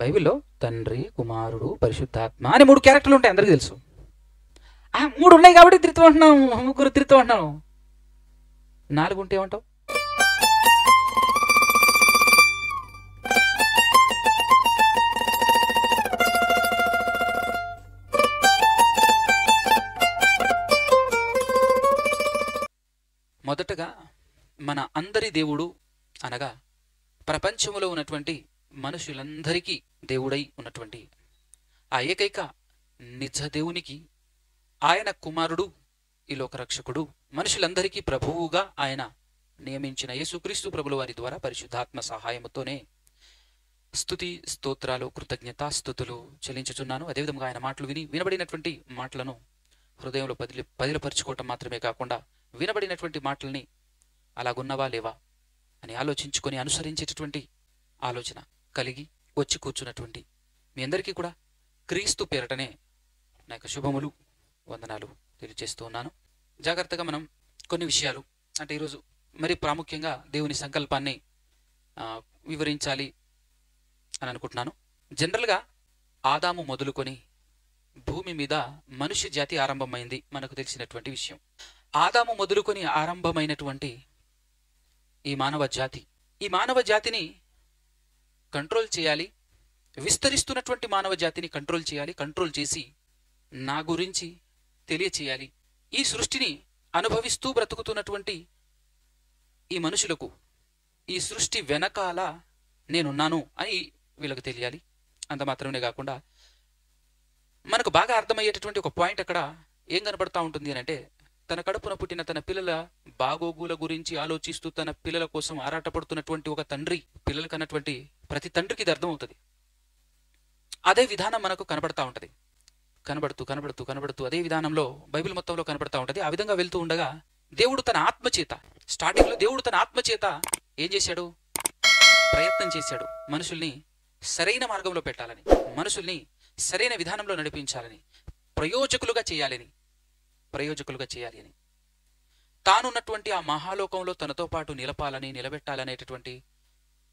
బైబిల్లో తండ్రి, కుమారుడు, పరిశుద్ధాత్మ అని 3 క్యారెక్టర్లు ఉంటాయి, అందరికీ తెలుసు. 3 ఉన్నాయి కాబట్టి త్రిత్వం అంటున్నాం, ముగ్గురు త్రిత్వం అంటున్నాం. 4 ఉంటే ఏమంటావు? మొదటగా మన అందరి దేవుడు అనగా ప్రపంచంలో ఉన్నటువంటి మనుషులందరికీ దేవుడై ఉన్నటువంటి ఆ ఏకైక నిజ దేవునికి ఆయన కుమారుడు, ఈ లోక రక్షకుడు, మనుషులందరికీ ప్రభువుగా ఆయన నియమించిన యేసుక్రీస్తు ప్రభుల వారి ద్వారా పరిశుద్ధాత్మ సహాయముతోనే స్తుతి స్తోత్రాలు కృతజ్ఞతాస్తుతులు చెల్లించుచున్నాను. అదేవిధంగా ఆయన మాటలు వినబడినటువంటి మాటలను హృదయంలో పదిలపరుచుకోవటం మాత్రమే కాకుండా వినబడినటువంటి మాటల్ని అలాగున్నవా లేవా అని ఆలోచించుకొని అనుసరించేటటువంటి ఆలోచన కలిగి వచ్చి కూర్చున్నటువంటి మీ అందరికీ కూడా క్రీస్తు పేరటనే నా యొక్క శుభములు, వందనాలు తెలియజేస్తూ ఉన్నాను. జాగ్రత్తగా మనం కొన్ని విషయాలు, అంటే ఈరోజు మరి ప్రాముఖ్యంగా దేవుని సంకల్పాన్ని వివరించాలి అని అనుకుంటున్నాను. జనరల్గా ఆదాము మొదలుకొని భూమి మీద మనుష్య జాతి ఆరంభమైంది మనకు తెలిసినటువంటి విషయం. ఆదాము మొదలుకొని ఆరంభమైనటువంటి ఈ మానవ జాతిని కంట్రోల్ చేయాలి, విస్తరిస్తున్నటువంటి మానవ జాతిని కంట్రోల్ చేయాలి, కంట్రోల్ చేసి నా గురించి తెలియచేయాలి. ఈ సృష్టిని అనుభవిస్తూ బ్రతుకుతున్నటువంటి ఈ మనుషులకు ఈ సృష్టి వెనకాల నేనున్నాను అని వీళ్ళకి తెలియాలి. అంత మాత్రమే కాకుండా మనకు బాగా అర్థమయ్యేటటువంటి ఒక పాయింట్ అక్కడ ఏం కనపడతా ఉంటుంది అని అంటే, తన కడుపున పుట్టిన తన పిల్లల బాగోగుల గురించి ఆలోచిస్తూ తన పిల్లల కోసం ఆరాటపడుతున్నటువంటి ఒక తండ్రి పిల్లలకు అన్నటువంటి ప్రతి తండ్రికి ఇది అర్థమవుతుంది. అదే విధానం మనకు కనబడతా ఉంటుంది. కనబడుతూ అదే విధానంలో బైబిల్ మొత్తంలో కనబడతా ఉంటుంది. ఆ విధంగా వెళ్తూ ఉండగా దేవుడు తన ఆత్మచేత, స్టార్టింగ్లో దేవుడు తన ఆత్మచేత ఏం చేశాడు? ప్రయత్నం చేశాడు మనుషుల్ని సరైన మార్గంలో పెట్టాలని, మనుషుల్ని సరైన విధానంలో నడిపించాలని, ప్రయోజకులుగా చేయాలి అని, తానున్నటువంటి ఆ మహాలోకంలో తనతో పాటు నిలబెట్టాలనేటటువంటి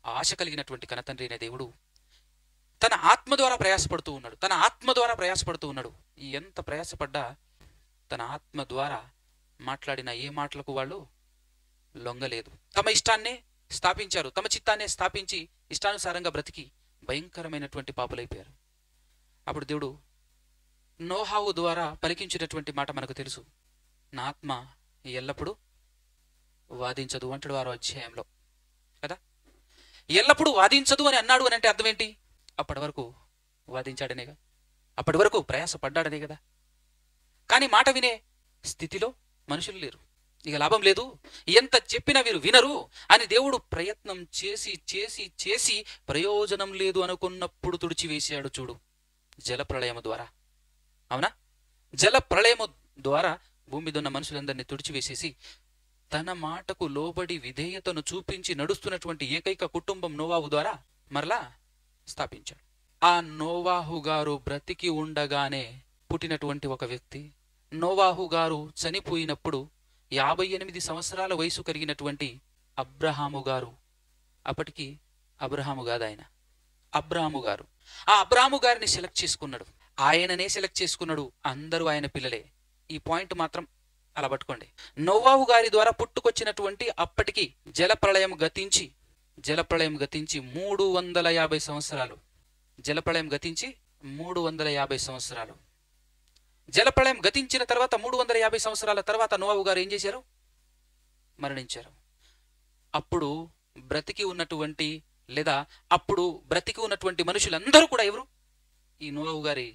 ఆశ కలిగినటువంటి కనతండ్రి అనే దేవుడు తన ఆత్మ ద్వారా ప్రయాసపడుతూ ఉన్నాడు. ఎంత ప్రయాసపడ్డా తన ఆత్మ ద్వారా మాట్లాడిన ఏ మాటలకు వాళ్ళు లొంగలేదు. తమ ఇష్టాన్నే స్థాపించారు, తమ చిత్తాన్నే స్థాపించి ఇష్టానుసారంగా బ్రతికి భయంకరమైనటువంటి పాపులైపోయారు. అప్పుడు దేవుడు నోహావు ద్వారా పలికించినటువంటి మాట మనకు తెలుసు. నా ఆత్మ ఎల్లప్పుడూ వాదించదు అంటాడు 6వ అధ్యాయంలో కదా. ఎల్లప్పుడూ వాదించదు అని అన్నాడు అని అంటే అర్థం ఏంటి? అప్పటి వరకు వాదించాడనేగా, అప్పటి వరకు ప్రయాసపడ్డాడనే కదా. కానీ మాట వినే స్థితిలో మనుషులు లేరు. ఇక లాభం లేదు, ఎంత చెప్పినా వీరు వినరు అని దేవుడు ప్రయత్నం చేసి ప్రయోజనం లేదు అనుకున్నప్పుడు తుడిచివేశాడు. చూడు, జలప్రళయము ద్వారా. అవునా? జలప్రళయము ద్వారా భూమి మీద ఉన్న మనుషులందరినీ తుడిచివేసేసి తన మాటకు లోబడి విధేయతను చూపించి నడుస్తున్నటువంటి ఏకైక కుటుంబం నోవాహు ద్వారా మరలా స్థాపించాడు. ఆ నోవాహు గారు బ్రతికి ఉండగానే పుట్టినటువంటి ఒక వ్యక్తి, నోవాహు గారు చనిపోయినప్పుడు 58 సంవత్సరాల వయసు కలిగినటువంటి అబ్రహాము గారు, అప్పటికి అబ్రహాము కాదు ఆయన, అబ్రాహాము గారు, ఆ అబ్రాహాము గారిని సెలెక్ట్ చేసుకున్నాడు. ఆయననే సెలెక్ట్ చేసుకున్నాడు. అందరూ ఆయన పిల్లలే. ఈ పాయింట్ మాత్రం అలా పట్టుకోండి. నోవాహు గారి ద్వారా పుట్టుకొచ్చినటువంటి అప్పటికి జలప్రళయం గతించి 350 సంవత్సరాలు, జలప్రళయం గతించి 350 సంవత్సరాలు, జలప్రళయం గతించిన తర్వాత 350 సంవత్సరాల తర్వాత నోవాహు గారు ఏం చేశారు? మరణించారు. అప్పుడు బ్రతికి ఉన్నటువంటి మనుషులందరూ కూడా ఎవరు? ఈ నోవాహు గారి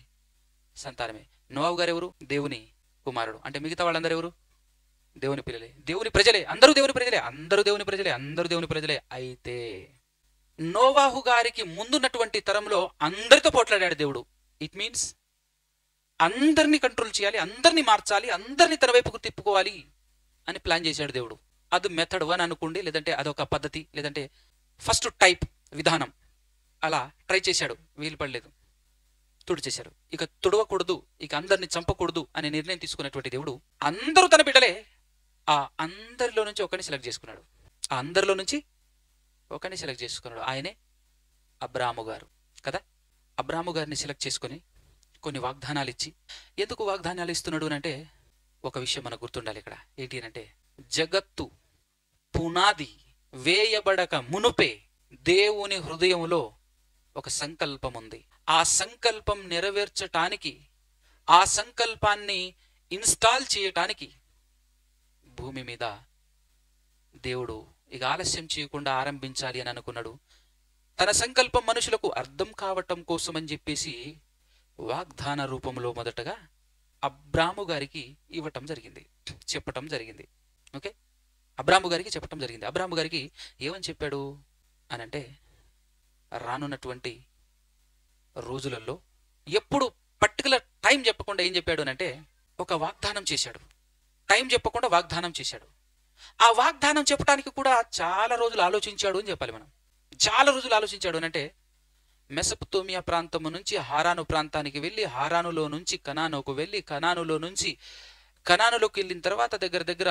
సంతానమే. నోవాహు గారు ఎవరు? దేవుని కుమారుడు. అంటే మిగతా వాళ్ళందరూ ఎవరు? దేవుని పిల్లలే, దేవుని ప్రజలే, అందరూ దేవుని ప్రజలే. అయితే నోవాహు గారికి ముందున్నటువంటి తరంలో అందరితో పోట్లాడాడు దేవుడు. ఇట్ మీన్స్ అందరినీ కంట్రోల్ చేయాలి, అందరినీ మార్చాలి, అందరినీ తన వైపుకు తిప్పుకోవాలి అని ప్లాన్ చేశాడు దేవుడు. అది మెథడ్ 1 అనుకోండి, లేదంటే అదొక పద్ధతి, లేదంటే ఫస్ట్ టైప్ విధానం. అలా ట్రై చేశాడు, వీలు పడలేదు, తుడిచేశాడు. ఇక తుడవకూడదు, ఇక అందరిని చంపకూడదు అనే నిర్ణయం తీసుకున్నటువంటి దేవుడు అందరూ తన బిడ్డలే. ఆ అందరిలో నుంచి ఒకరిని సెలెక్ట్ చేసుకున్నాడు. ఆయనే అబ్రాహాము గారు కదా. అబ్రాహాము గారిని సెలెక్ట్ చేసుకొని కొన్ని వాగ్దానాలు ఇచ్చి, ఎందుకు వాగ్దానాలు ఇస్తున్నాడు అంటే ఒక విషయం మనకు గుర్తుండాలి ఇక్కడ. ఏంటి అంటే, జగత్తు పునాది వేయబడక మునుపే దేవుని హృదయంలో ఒక సంకల్పం ఉంది. ఆ సంకల్పం నెరవేర్చటానికి, ఆ సంకల్పాన్ని ఇన్స్టాల్ చేయటానికి భూమి మీద దేవుడు ఇక ఆలస్యం చేయకుండా ఆరంభించాలి అని అనుకున్నాడు. తన సంకల్పం మనుషులకు అర్థం కావటం కోసం అని చెప్పేసి వాగ్దాన రూపంలో మొదటగా అబ్రాము గారికి ఇవ్వటం జరిగింది, చెప్పటం జరిగింది. ఓకే, అబ్రాము గారికి చెప్పటం జరిగింది. అబ్రాము గారికి ఏమని చెప్పాడు అనంటే, రానున్నటువంటి రోజులలో ఎప్పుడు పర్టికులర్ టైం చెప్పకుండా ఏం చెప్పాడు అనంటే, ఒక వాగ్దానం చేశాడు. టైం చెప్పకుండా వాగ్దానం చేశాడు. ఆ వాగ్దానం చెప్పడానికి కూడా చాలా రోజులు ఆలోచించాడు అని చెప్పాలి మనం. చాలా రోజులు ఆలోచించాడు అనంటే, మెసొపొతేమియా ప్రాంతము నుంచి హారాను ప్రాంతానికి వెళ్ళి, హారానులో నుంచి కనానుకు వెళ్ళి, కనానులో నుంచి కనానులోకి వెళ్ళిన తర్వాత దగ్గర దగ్గర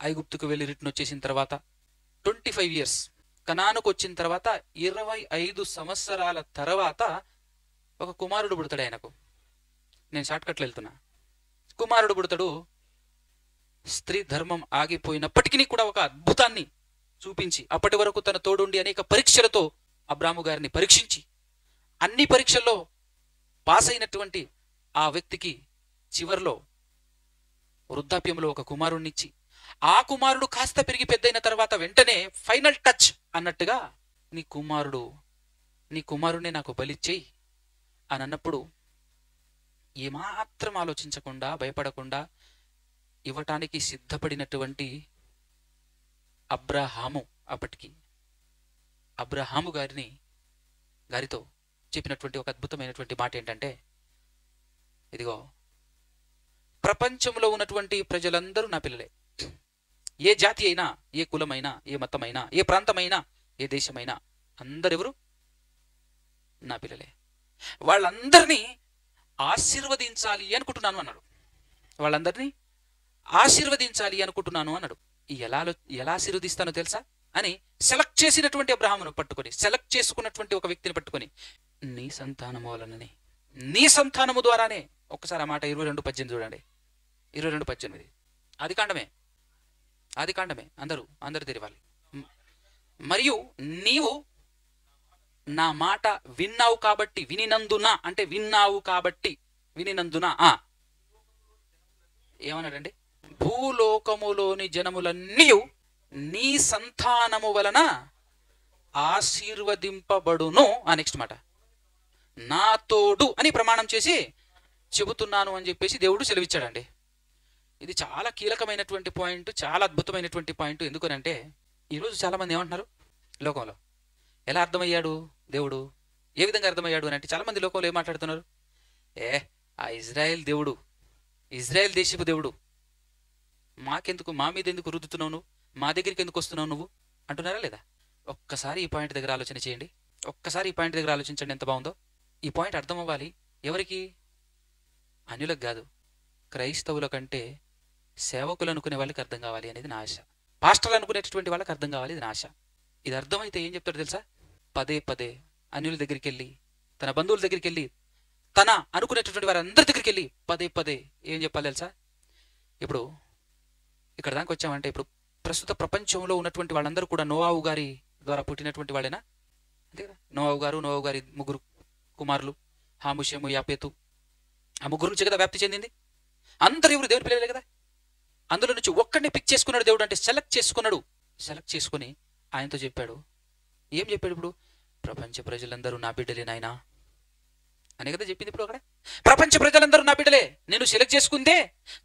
ఐగుప్తుకు వెళ్ళి రిటర్న్ వచ్చేసిన తర్వాత 25 ఇయర్స్, కనానుకు వచ్చిన తర్వాత 25 సంవత్సరాల తర్వాత ఒక కుమారుడు పుడతాడు ఆయనకు. నేను షార్ట్కట్లో వెళ్తున్నా. కుమారుడు పుడతాడు. స్త్రీ ధర్మం ఆగిపోయినప్పటికీ కూడా ఒక అద్భుతాన్ని చూపించి, అప్పటి వరకు తన తోడుండి అనేక పరీక్షలతో అబ్రాము గారిని పరీక్షించి, అన్ని పరీక్షల్లో పాస్ అయినటువంటి ఆ వ్యక్తికి చివర్లో వృద్ధాప్యంలో ఒక కుమారుణ్ణిచ్చి, ఆ కుమారుడు కాస్త పెరిగి పెద్దయిన తర్వాత వెంటనే ఫైనల్ టచ్ అన్నట్టుగా, నీ కుమారుణ్ణి నాకు బలిచ్చేయి అని అన్నప్పుడు ఏమాత్రం ఆలోచించకుండా, భయపడకుండా ఇవ్వటానికి సిద్ధపడినటువంటి అబ్రహాము, అప్పటికి అబ్రహాము గారితో చెప్పినటువంటి ఒక అద్భుతమైనటువంటి మాట ఏంటంటే, ఇదిగో ప్రపంచంలో ఉన్నటువంటి ప్రజలందరూ నా పిల్లలే. ఏ జాతి అయినా, ఏ కులమైనా, ఏ మతమైనా, ఏ ప్రాంతమైనా, ఏ దేశమైనా అందరెవరు నా పిల్లలే. వాళ్ళందరినీ ఆశీర్వదించాలి అనుకుంటున్నాను అన్నాడు. వాళ్ళందరినీ ఆశీర్వదించాలి అనుకుంటున్నాను అన్నాడు. ఎలా ఆశీర్వదిస్తానో తెలుసా అని సెలెక్ట్ చేసినటువంటి అబ్రహామును పట్టుకొని, సెలెక్ట్ చేసుకున్నటువంటి ఒక వ్యక్తిని పట్టుకొని, నీ సంతానము వలననే, నీ సంతానము ద్వారానే. ఒక్కసారి ఆ మాట 22:18 చూడండి. 22:18 ఆది కాండమే. అందరూ తెరవాలి. మరియు నీవు నా మాట విన్నావు కాబట్టి, వినినందున అంటే విన్నావు కాబట్టి, వినినందున ఏమన్నాడండి? భూలోకములోని జనములన్నీ నీ సంతానము వలన ఆశీర్వదింపబడును. నెక్స్ట్ మాట, నా తోడు అని ప్రమాణం చేసి చెబుతున్నాను అని చెప్పేసి దేవుడు సెలవిచ్చాడండి. ఇది చాలా కీలకమైనటువంటి పాయింట్, చాలా అద్భుతమైనటువంటి పాయింట్. ఎందుకనంటే ఈరోజు చాలా మంది ఏమంటున్నారు లోకంలో, ఎలా అర్థమయ్యాడు దేవుడు, ఏ విధంగా అర్థమయ్యాడు అని అంటే, చాలా మంది లోకంలో ఏం మాట్లాడుతున్నారు? ఆ ఇజ్రాయెల్ దేవుడు, ఇజ్రాయెల్ దేశపు దేవుడు మాకెందుకు, మా మీద ఎందుకు రుద్దుతున్నావు నువ్వు, మా దగ్గరికి ఎందుకు వస్తున్నావు నువ్వు అంటున్నారా లేదా? ఒక్కసారి ఈ పాయింట్ దగ్గర ఆలోచన చేయండి. ఒక్కసారి ఈ పాయింట్ దగ్గర ఆలోచించండి ఎంత బాగుందో. ఈ పాయింట్ అర్థం అవ్వాలి. ఎవరికి? అన్యులకు కాదు, క్రైస్తవుల కంటే సేవకులు అనుకునే వాళ్ళకి అర్థం కావాలి అనేది నా ఆశ. పాస్టర్లు అనుకునేటటువంటి వాళ్ళకి అర్థం కావాలి, ఇది నా ఆశ. ఇది అర్థమైతే ఏం చెప్తాడు తెలుసా? పదే పదే అన్యుల దగ్గరికి వెళ్ళి, తన బంధువుల దగ్గరికి వెళ్ళి, తన అనుకునేటటువంటి వారందరి దగ్గరికి వెళ్ళి పదే పదే ఏం చెప్పాలి తెలుసా? ఇప్పుడు ఇక్కడ దానికి వచ్చామంటే, ఇప్పుడు ప్రస్తుత ప్రపంచంలో ఉన్నటువంటి వాళ్ళందరూ కూడా నోవాహు గారి ద్వారా పుట్టినటువంటి వాళ్ళేనా? అంతే కదా. నోవాహు గారి 3 కుమారులు, హాము, షేము, యాపేతు, ఆ 3 నుంచి కదా వ్యాప్తి చెందింది. అందరు ఎవరు? దేవుని పిల్లలే కదా. అందులో నుంచి ఒక్కడిని పిక్ చేసుకున్నాడు దేవుడు, అంటే సెలెక్ట్ చేసుకున్నాడు. సెలెక్ట్ చేసుకుని ఆయనతో చెప్పాడు. ఏం చెప్పాడు? ఇప్పుడు ప్రపంచ ప్రజలందరూ నా బిడ్డలే నాయనా అనే కదా చెప్పింది. ఇప్పుడు అక్కడ ప్రపంచ ప్రజలందరూ నా బిడ్డలే, నిన్ను సెలెక్ట్ చేసుకుందే,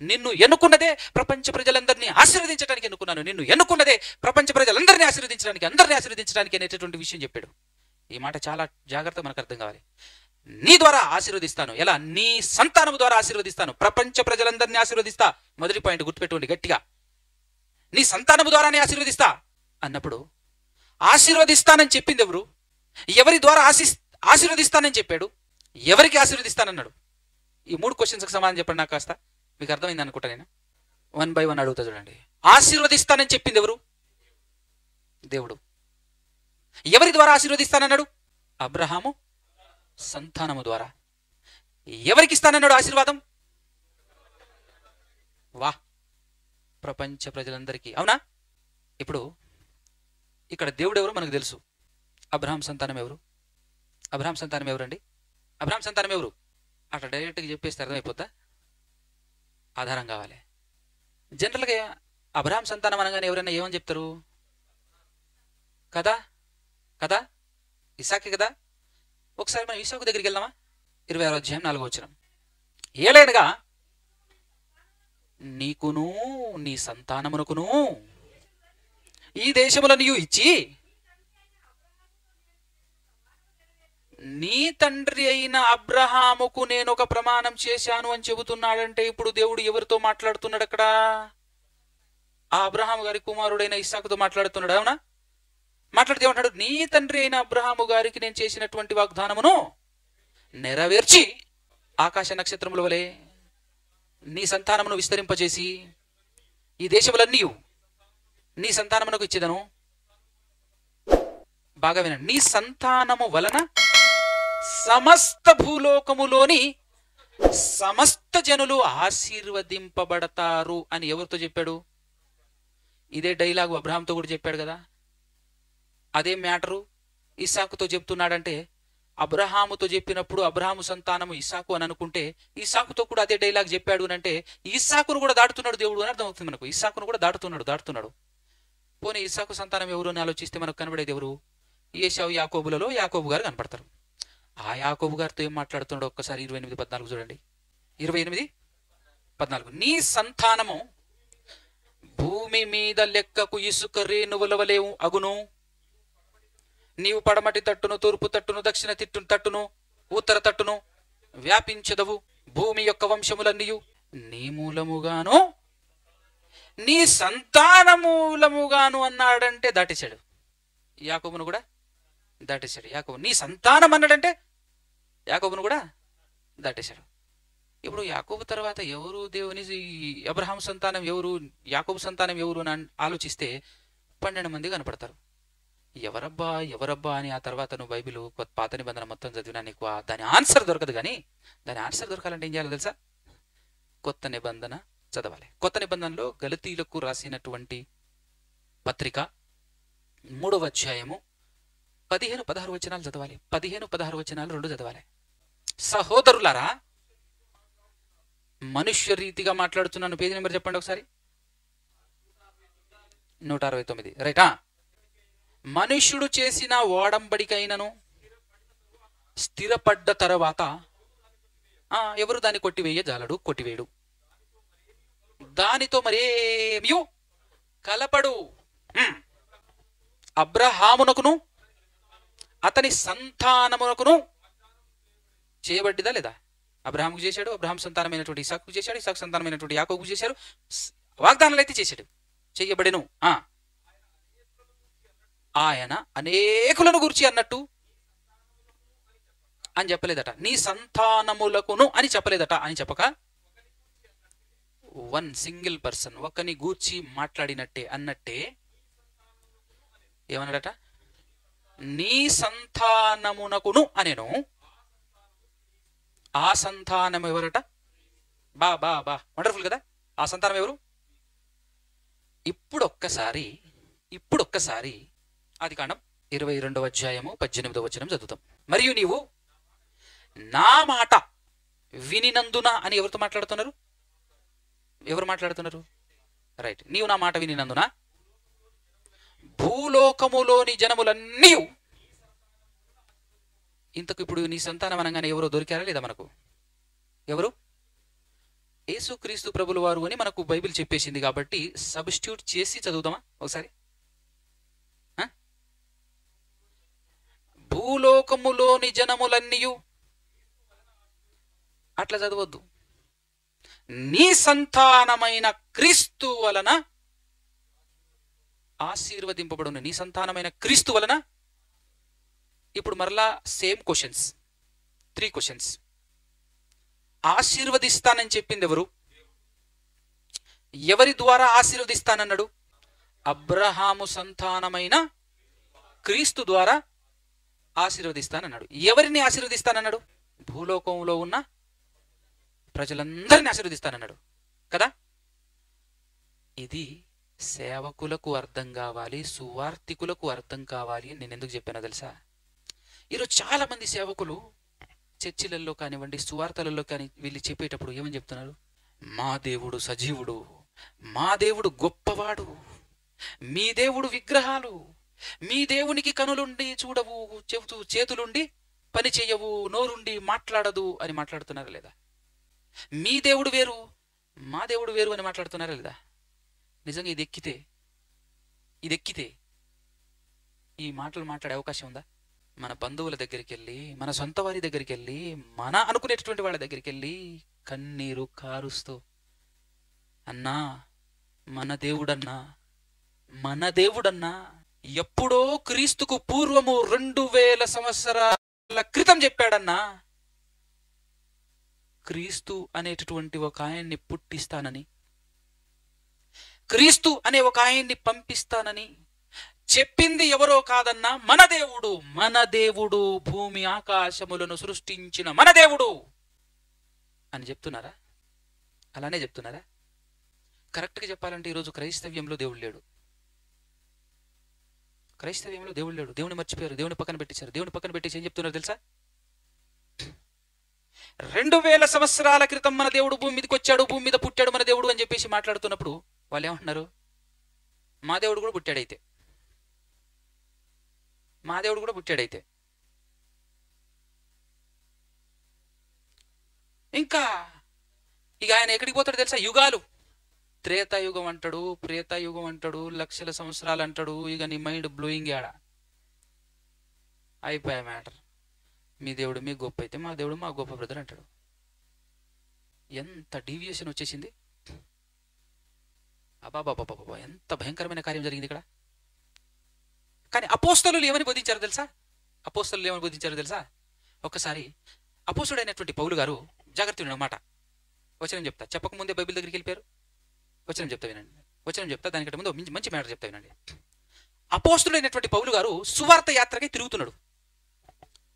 నిన్ను ఎన్నుకున్నదే ప్రపంచ ప్రజలందరినీ ఆశీర్వదించడానికి ఎన్నుకున్నాను, నిన్ను ఎన్నుకున్నదే ప్రపంచ ప్రజలందరినీ ఆశీర్వదించడానికి, అందరినీ ఆశీర్వదించడానికి అనేటటువంటి విషయం చెప్పాడు. ఈ మాట చాలా జాగ్రత్తగా మనకు అర్థం కావాలి. నీ ద్వారా ఆశీర్వదిస్తాను. ఎలా? నీ సంతానము ద్వారా ఆశీర్వదిస్తాను. ప్రపంచ ప్రజలందరినీ ఆశీర్వదిస్తా. మొదటి పాయింట్ గుర్తుపెట్టుకోండి గట్టిగా. నీ సంతానము ద్వారానే ఆశీర్వదిస్తా అన్నప్పుడు, ఆశీర్వదిస్తానని చెప్పింది ఎవరు? ఎవరి ద్వారా ఆశీర్వదిస్తానని చెప్పాడు? ఎవరికి ఆశీర్వదిస్తానన్నాడు? ఈ 3 క్వశ్చన్స్కి సమాధానం చెప్పండి నాకు కాస్త. మీకు అర్థమైంది అనుకుంటా. నేను 1 by 1 అడుగుతా చూడండి. ఆశీర్వదిస్తానని చెప్పింది ఎవరు? దేవుడు. ఎవరి ద్వారా ఆశీర్వదిస్తానన్నాడు? అబ్రహాము సంతానము ద్వారా. ఎవరికి ఇస్తానన్నాడు ఆశీర్వాదం? వా, ప్రపంచ ప్రజలందరికీ. అవునా? ఇప్పుడు ఇక్కడ దేవుడు ఎవరు మనకు తెలుసు. అబ్రహాం సంతానం ఎవరు? అబ్రహాం సంతానం ఎవరండి? అబ్రహాం సంతానం ఎవరు? అట్లా డైరెక్ట్గా చెప్పేస్తే అర్థమైపోద్దా? ఆధారం కావాలి. జనరల్గా అబ్రహాం సంతానం అనగానే ఎవరైనా ఏమని చెప్తారు? కదా కదా ఇసాకే కదా. ఒకసారి మనం ఇసాకు దగ్గరికి వెళ్దామా? 26వ అధ్యాయం 4వ వచనం. ఏలైనగా నీకును నీ సంతానమునకును ఈ దేశములను ఇచ్చి నీ తండ్రి అయిన అబ్రహాముకు నేను ఒక ప్రమాణం చేశాను అని చెబుతున్నాడంటే ఇప్పుడు దేవుడు ఎవరితో మాట్లాడుతున్నాడు అక్కడ? ఆ అబ్రహాము గారి కుమారుడైన ఇస్సాకుతో మాట్లాడుతున్నాడు. అవునా? మాట్లాడితే ఏమంటాడు? నీ తండ్రి అయిన అబ్రహాము గారికి నేను చేసినటువంటి వాగ్దానమును నెరవేర్చి ఆకాశ నక్షత్రముల వలె నీ సంతానమును విస్తరింపజేసి ఈ దేశములన్నీ నీ సంతానమునకు ఇచ్చేదను. బాగా వినండి. నీ సంతానము వలన సమస్త భూలోకములోని సమస్త జనులు ఆశీర్వదింపబడతారు అని ఎవరితో చెప్పాడు? ఇదే డైలాగు అబ్రహాంతో కూడా చెప్పాడు కదా. అదే మ్యాటరు ఇస్సాకుతో చెప్తున్నాడంటే, అబ్రహాముతో చెప్పినప్పుడు అబ్రహాము సంతానము ఇస్సాకు అని అనుకుంటే ఇస్సాకుతో కూడా అదే డైలాగ్ చెప్పాడు అని అంటే ఇస్సాకును కూడా దాటుతున్నాడు దేవుడు అని అర్థమవుతుంది మనకు. ఇస్సాకును కూడా దాటుతున్నాడు. పోనీ ఇస్సాకు సంతానం ఎవరు అని ఆలోచిస్తే మనకు కనబడేది ఎవరు? ఏశావు యాకోబులలో యాకోబు గారు కనపడతారు. ఆ యాకోబు గారితో ఏం మాట్లాడుతున్నాడు ఒక్కసారి 28:14 చూడండి. 28:14. నీ సంతానము భూమి మీద లెక్కకు ఇసుక రేణువుల వలె అగును. నీవు పడమటి తట్టును, తూర్పు తట్టును, దక్షిణ తట్టును, ఉత్తర తట్టును వ్యాపించదవు. భూమి యొక్క వంశములన్నీ నీ మూలముగాను నీ సంతానమూలముగాను అన్నాడంటే దాటేశాడు. యాకోబును కూడా దాటేశాడు. యాకోబు నీ సంతానం అన్నాడంటే యాకోబును కూడా దాటేశాడు. ఇప్పుడు యాకోబు తర్వాత ఎవరు దేవుని అబ్రహాం సంతానం ఎవరు, యాకోబు సంతానం ఎవరు అని ఆలోచిస్తే 12 మంది కనపడతారు. ఎవరబ్బా అని ఆ తర్వాత నువ్వు బైబిల్ పాత నిబంధన మొత్తం చదివినా నీకు దాని ఆన్సర్ దొరకదు. కానీ దాని ఆన్సర్ దొరకాలంటే ఏం చేయాలో తెలుసా? కొత్త నిబంధన చదవాలి. కొత్త నిబంధనలో గలతీలకు రాసినటువంటి పత్రిక 3వ అధ్యాయము 15-16 వచనాలు చదవాలి. 15-16 వచనాలు 2 చదవాలి. సహోదరులారా, మనుష్య రీతిగా మాట్లాడుతున్నాను. పేజీ నెంబర్ చెప్పండి ఒకసారి. 169. రైటా? మనుష్యుడు చేసిన ఓడంబడికైనను స్థిరపడ్డ తర్వాత ఎవరు దాన్ని కొట్టివేయజాలడు, కొట్టివేయడు. దానితో మరేమియు కలపడు. అబ్రహామునకును అతని సంతానమునకును చేయబడ్డిదా లేదా? అబ్రహాముకు చేశాడు, అబ్రహాం సంతానమైనటువంటి ఇసాకు చేశాడు, ఇసాకు సంతానమైనటువంటి యాకోబుకు చేశాడు. వాగ్దానాలు అయితే చేశాడు, చెయ్యబడెను. ఆయన అనేకులను గురించి అన్నట్టు అని చెప్పలేదట. నీ సంతానములకును అని చెప్పలేదట. అని చెప్పక వన్ సింగిల్ పర్సన్ ఒకని గూర్చి మాట్లాడినట్టే అన్నట్టే ఏమన్నాడట? నీ సంతానమునకును అనేను. ఆ సంతానం ఎవరట? బా బా బా వండర్ఫుల్ కదా. ఆ సంతానం ఎవరు? ఇప్పుడు ఒక్కసారి ఆదికాండం 22వ అధ్యాయము 18వ వచనం చదువుతాం. మరియు నీవు నా మాట వినినందున అని ఎవరితో మాట్లాడుతున్నారు? ఎవరు మాట్లాడుతున్నారు? రైట్. నీవు నా మాట వినినందున భూలోకములోని జనములన్నీ. ఇంతకు ఇప్పుడు నీ సంతానం అనగానే ఎవరో దొరికారా లేదా మనకు? ఎవరు? యేసుక్రీస్తు ప్రభుల వారు అని మనకు బైబిల్ చెప్పేసింది కాబట్టి సబ్స్టిట్యూట్ చేసి చదువుదామా ఒకసారి? భూలోకములోని జనములన్నీ అట్లా చదవద్దు. నీ సంతానమైన క్రీస్తు వలన ఆశీర్వదింపబడును. నీ సంతానమైన క్రీస్తు వలన. ఇప్పుడు మరలా సేమ్ క్వశ్చన్స్, 3 క్వశ్చన్స్. ఆశీర్వదిస్తానని చెప్పింది ఎవరు? ఎవరి ద్వారా ఆశీర్వదిస్తానన్నాడు? అబ్రహాము సంతానమైన క్రీస్తు ద్వారా ఆశీర్వదిస్తానన్నాడు. ఎవరిని ఆశీర్వదిస్తానన్నాడు? భూలోకంలో ఉన్న ప్రజలందరినీ ఆశీర్వదిస్తానన్నాడు కదా. ఇది సేవకులకు అర్థం కావాలి, సువార్థికులకు అర్థం కావాలి అని నేను ఎందుకు చెప్పానో తెలుసా? ఈరోజు చాలా మంది సేవకులు చర్చిలలో కానివ్వండి, సువార్తలలో కానీ వీళ్ళు చెప్పేటప్పుడు ఏమని చెప్తున్నారు? మా దేవుడు సజీవుడు, మా దేవుడు గొప్పవాడు, మీ దేవుడు విగ్రహాలు, మీ దేవునికి కనులుండి చూడవు, చెబుతూ చేతులుండి పని చెయ్యవు, నోరుండి మాట్లాడదు అని మాట్లాడుతున్నారా లేదా? మీ దేవుడు వేరు, మా దేవుడు వేరు అని మాట్లాడుతున్నారా లేదా? నిజంగా ఇది ఎక్కితే ఈ మాటలు మాట్లాడే అవకాశం ఉందా? మన బంధువుల దగ్గరికి వెళ్ళి, మన సొంత వారి దగ్గరికి వెళ్ళి, మన అనుకునేటటువంటి వాళ్ళ దగ్గరికి వెళ్ళి కన్నీరు కారుస్తూ, అన్నా మన దేవుడన్నా ఎప్పుడో క్రీస్తుకు పూర్వము 2000 సంవత్సరాల క్రితం చెప్పాడన్నా, క్రీస్తు అనేటటువంటి ఒక ఆయన్ని పుట్టిస్తానని, క్రీస్తు అనే ఒక ఆయన్ని పంపిస్తానని చెప్పింది ఎవరో కాదన్నా మన దేవుడు భూమి ఆకాశములను సృష్టించిన మన దేవుడు అని చెప్తున్నారా? అలానే చెప్తున్నారా? కరెక్ట్గా చెప్పాలంటే ఈరోజు క్రైస్తవ్యంలో దేవుడు లేడు. దేవుని మర్చిపోయారు, దేవుని పక్కన పెట్టేశారు. దేవుని పక్కన పెట్టేసి ఏం చెప్తున్నారు తెలుసా? 2000 సంవత్సరాల క్రితం మన దేవుడు భూమి మీదకి వచ్చాడు, భూమి మీద పుట్టాడు మన దేవుడు అని చెప్పేసి మాట్లాడుతున్నప్పుడు వాళ్ళు ఏమంటున్నారు? మా దేవుడు కూడా పుట్టాడైతే, ఇంకా ఇక ఆయన ఎక్కడికి పోతాడు తెలుసా? యుగాలు, త్రేతాయుగం అంటాడు, ప్రేతాయుగం అంటాడు, లక్షల సంవత్సరాలు అంటాడు. ఇక నీ మైండ్ బ్లోయింగ్ ఆడ అయిపోయా మ్యాటర్. మీ దేవుడు మీ గొప్ప అయితే మా దేవుడు మా గొప్ప బ్రదర్ అంటాడు. ఎంత డీవియేషన్ వచ్చేసింది! అబాబాబాబా, ఎంత భయంకరమైన కార్యం జరిగింది ఇక్కడ. కానీ అపోస్తలులు ఏమని బోధించారో తెలుసా? ఒక్కసారి అపోస్తుడైనటువంటి పౌలు గారు, జాగ్రత్త వినండి మాట, వచనం చెప్తా, చెప్పకముందే బైబిల్ దగ్గరికి వెళ్ళిపోయారు. వచనం చెప్తా వినండి, దానికంటే ముందు మంచి మ్యాటర్ చెప్తా వినండి. అపోస్తుడైనటువంటి పౌలు గారు సువార్త యాత్రకి తిరుగుతున్నాడు.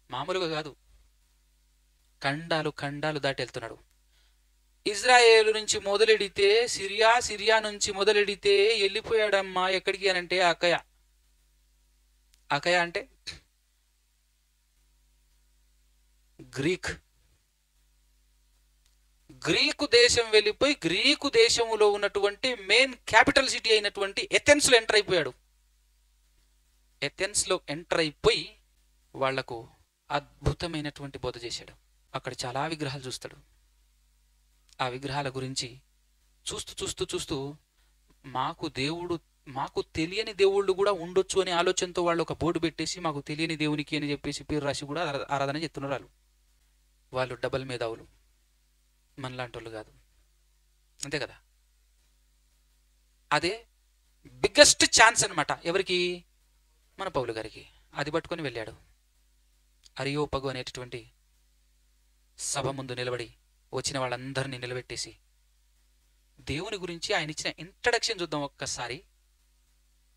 మామూలుగా కాదు, ఖండాలు దాటి వెళ్తున్నాడు. ఇజ్రాయేలు నుంచి మొదలెడితే సిరియా నుంచి మొదలెడితే వెళ్ళిపోయాడమ్మా. ఎక్కడికి అనంటే అకయ అంటే గ్రీకు దేశం వెళ్ళిపోయి, గ్రీకు దేశంలో ఉన్నటువంటి మెయిన్ క్యాపిటల్ సిటీ అయినటువంటి ఎథెన్స్లో ఎంటర్ అయిపోయి వాళ్లకు అద్భుతమైనటువంటి బోధ చేశాడు. అక్కడ చాలా విగ్రహాలు చూస్తాడు. ఆ విగ్రహాల గురించి చూస్తూ మాకు తెలియని దేవుళ్ళు కూడా ఉండొచ్చు అనే ఆలోచనతో వాళ్ళు ఒక బోర్డు పెట్టేసి మాకు తెలియని దేవునికి అని చెప్పేసి పేరు రాసి కూడా ఆరాధన చేస్తున్నారు. వాళ్ళు డబల్ మేధావులు, మనలాంటి వాళ్ళు కాదు, అంతే కదా. అదే బిగ్గెస్ట్ ఛాన్స్ అనమాట. ఎవరికి? మన పౌలు గారికి. అది పట్టుకొని వెళ్ళాడు. అరియోపగు అనేటటువంటి సభ ముందు నిలబడి వచ్చిన వాళ్ళందరినీ నిలబెట్టేసి దేవుని గురించి ఆయన ఇచ్చిన ఇంట్రడక్షన్ చూద్దాం ఒక్కసారి.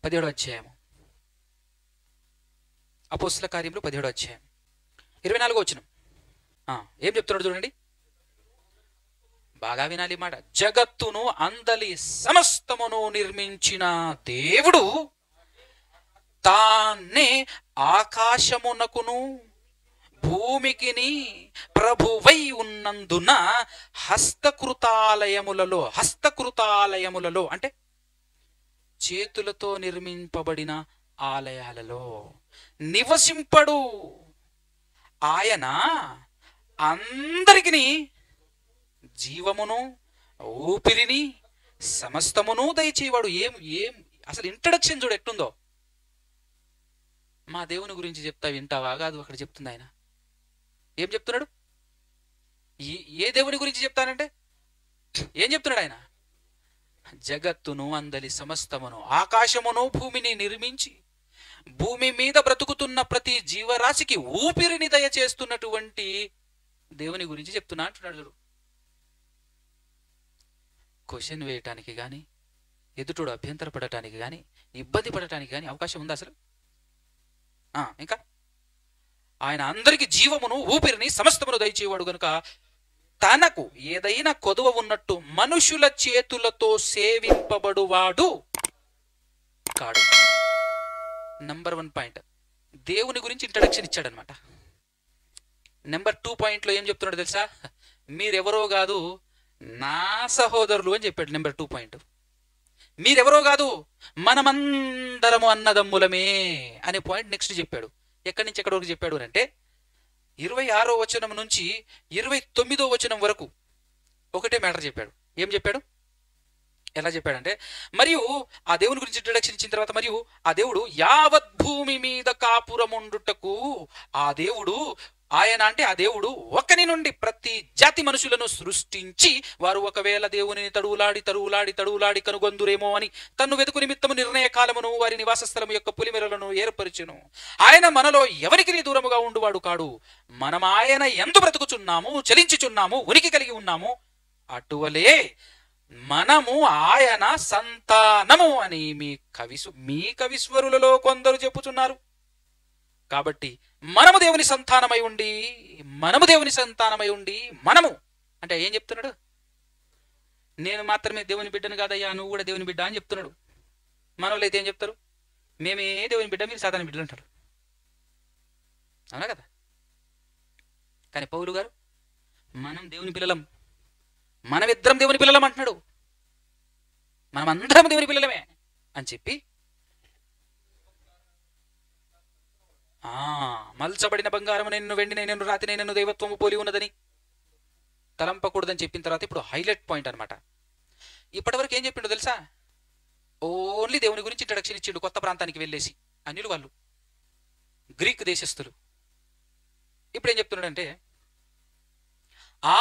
17వ అధ్యాయము, అపోస్తల కార్యములు 17వ అధ్యాయం 24వ వచనం. ఏం చెప్తున్నాడు చూడండి, బాగా వినాలి మాట. జగత్తును అందలి సమస్తమును నిర్మించిన దేవుడు తానే ఆకాశమునకును భూమికిని ప్రభువై ఉన్నందున హస్తకృతాలయములలో అంటే చేతులతో నిర్మింపబడిన ఆలయాలలో నివసింపడు. ఆయన అందరికిని జీవమును ఊపిరిని సమస్తమును దయచేవాడు. ఏం అసలు ఇంట్రడక్షన్ చూడు ఎట్టుందో. మా దేవుని గురించి చెప్తా వింటావా? కాదు, అక్కడ చెప్తుంది ఆయన. ఏం చెప్తున్నాడు? ఏ దేవుని గురించి చెప్తానంటే ఏం చెప్తున్నాడు ఆయన? జగత్తును అందలి సమస్తమును, ఆకాశమును భూమిని నిర్మించి భూమి మీద బ్రతుకుతున్న ప్రతి జీవరాశికి ఊపిరిని దయచేస్తున్నటువంటి దేవుని గురించి చెప్తున్నా అంటున్నాడు. చూడు, క్వశ్చన్ వేయటానికి కానీ, ఎదుటోడు అభ్యంతరపడటానికి కానీ, ఇబ్బంది పడటానికి కానీ అవకాశం ఉందా అసలు? ఇంకా ఆయన అందరికి జీవమును ఊపిరిని సమస్తమును దయచేవాడు గనుక తనకు ఏదైనా కొదువ ఉన్నట్టు మనుషుల చేతులతో సేవింపబడువాడు కాడు. నంబర్ 1 పాయింట్, దేవుని గురించి ఇంట్రడక్షన్ ఇచ్చాడనమాట. నెంబర్ 2 పాయింట్లో ఏం చెప్తున్నాడు తెలుసా? మీరెవరో కాదు నా సహోదరులు అని చెప్పాడు. నెంబర్ 2 పాయింట్, మీరెవరో కాదు మనమందరము అన్నదమ్ములమే అనే పాయింట్ నెక్స్ట్ చెప్పాడు. ఎక్కడి నుంచి ఎక్కడి వరకు చెప్పాడు అంటే 26వ వచనం నుంచి 29వ వచనం వరకు ఒకటే మ్యాటర్ చెప్పాడు. ఏం చెప్పాడు? ఎలా చెప్పాడంటే, మరియు ఆ దేవుని గురించి ఇంట్రడక్షన్ ఇచ్చిన తర్వాత, మరియు ఆ దేవుడు యావత్ భూమి మీద కాపురముండుటకు ఆ దేవుడు, ఆయన అంటే ఆ దేవుడు ఒకని నుండి ప్రతి జాతి మనుషులను సృష్టించి వారు ఒకవేళ దేవునిని తడువులాడి కనుగొందురేమో అని తన్ను వెతుకు నిమిత్తము నిర్ణయ కాలమును వారి నివాస స్థలము యొక్క పులిమెరలను ఏర్పరిచెను. ఆయన మనలో ఎవరికి దూరముగా ఉండువాడు కాడు. మనం ఆయన ఎందు బ్రతుకుచున్నాము, చలించుచున్నాము, ఉనికి కలిగి ఉన్నాము, అటువలే మనము ఆయన సంతానము అని మీ కవిశ్వరులలో కొందరు చెప్పుచున్నారు. కాబట్టి మనము దేవుని సంతానమై ఉండి మనము అంటే ఏం చెప్తున్నాడు? నేను మాత్రమే దేవుని బిడ్డను కాదయ్యా, నువ్వు కూడా దేవుని బిడ్డ అని చెప్తున్నాడు. మనోళ్ళు అయితే ఏం చెప్తారు? మేమే దేవుని బిడ్డ, మీరు సాధారణ బిడ్డలు అంటారు. అవునా కదా? కానీ పౌలు గారు మనం దేవుని పిల్లలం, మనమిద్దరం దేవుని పిల్లలం అంటున్నాడు. మనమందరం దేవుని పిల్లలమే అని చెప్పి మల్చబడిన బంగారము నేను, వెండి నేను, రాతి నేను దైవత్వము పోలి ఉన్నదని తలంపకూడదని చెప్పిన తర్వాత ఇప్పుడు హైలైట్ పాయింట్ అనమాట. ఇప్పటివరకు ఏం చెప్పిండో తెలుసా? ఓన్లీ దేవుని గురించి ఇంట్రడక్షన్ ఇచ్చిండు. కొత్త ప్రాంతానికి వెళ్ళేసి అన్యులు వాళ్ళు, గ్రీక్ దేశస్థులు. ఇప్పుడు ఏం చెప్తున్నాడంటే, ఆ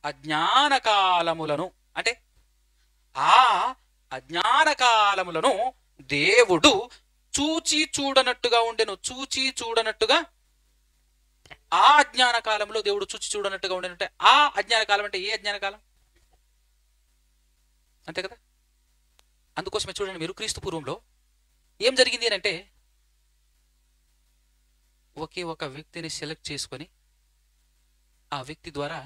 అజ్ఞాన కాలములను అంటే ఆ అజ్ఞాన కాలములను దేవుడు చూచి చూడనట్టుగా ఉండెను. ఆ అజ్ఞాన కాలంలో దేవుడు చూచి చూడనట్టుగా ఉండేనంటే, ఆ అజ్ఞాన కాలం అంటే ఏ అజ్ఞాన కాలం? అంతే కదా? అందుకోసమే చూడండి, మీరు క్రీస్తు పూర్వంలో ఏం జరిగింది అని అంటే, ఒకే ఒక వ్యక్తిని సెలెక్ట్ చేసుకొని ఆ వ్యక్తి ద్వారా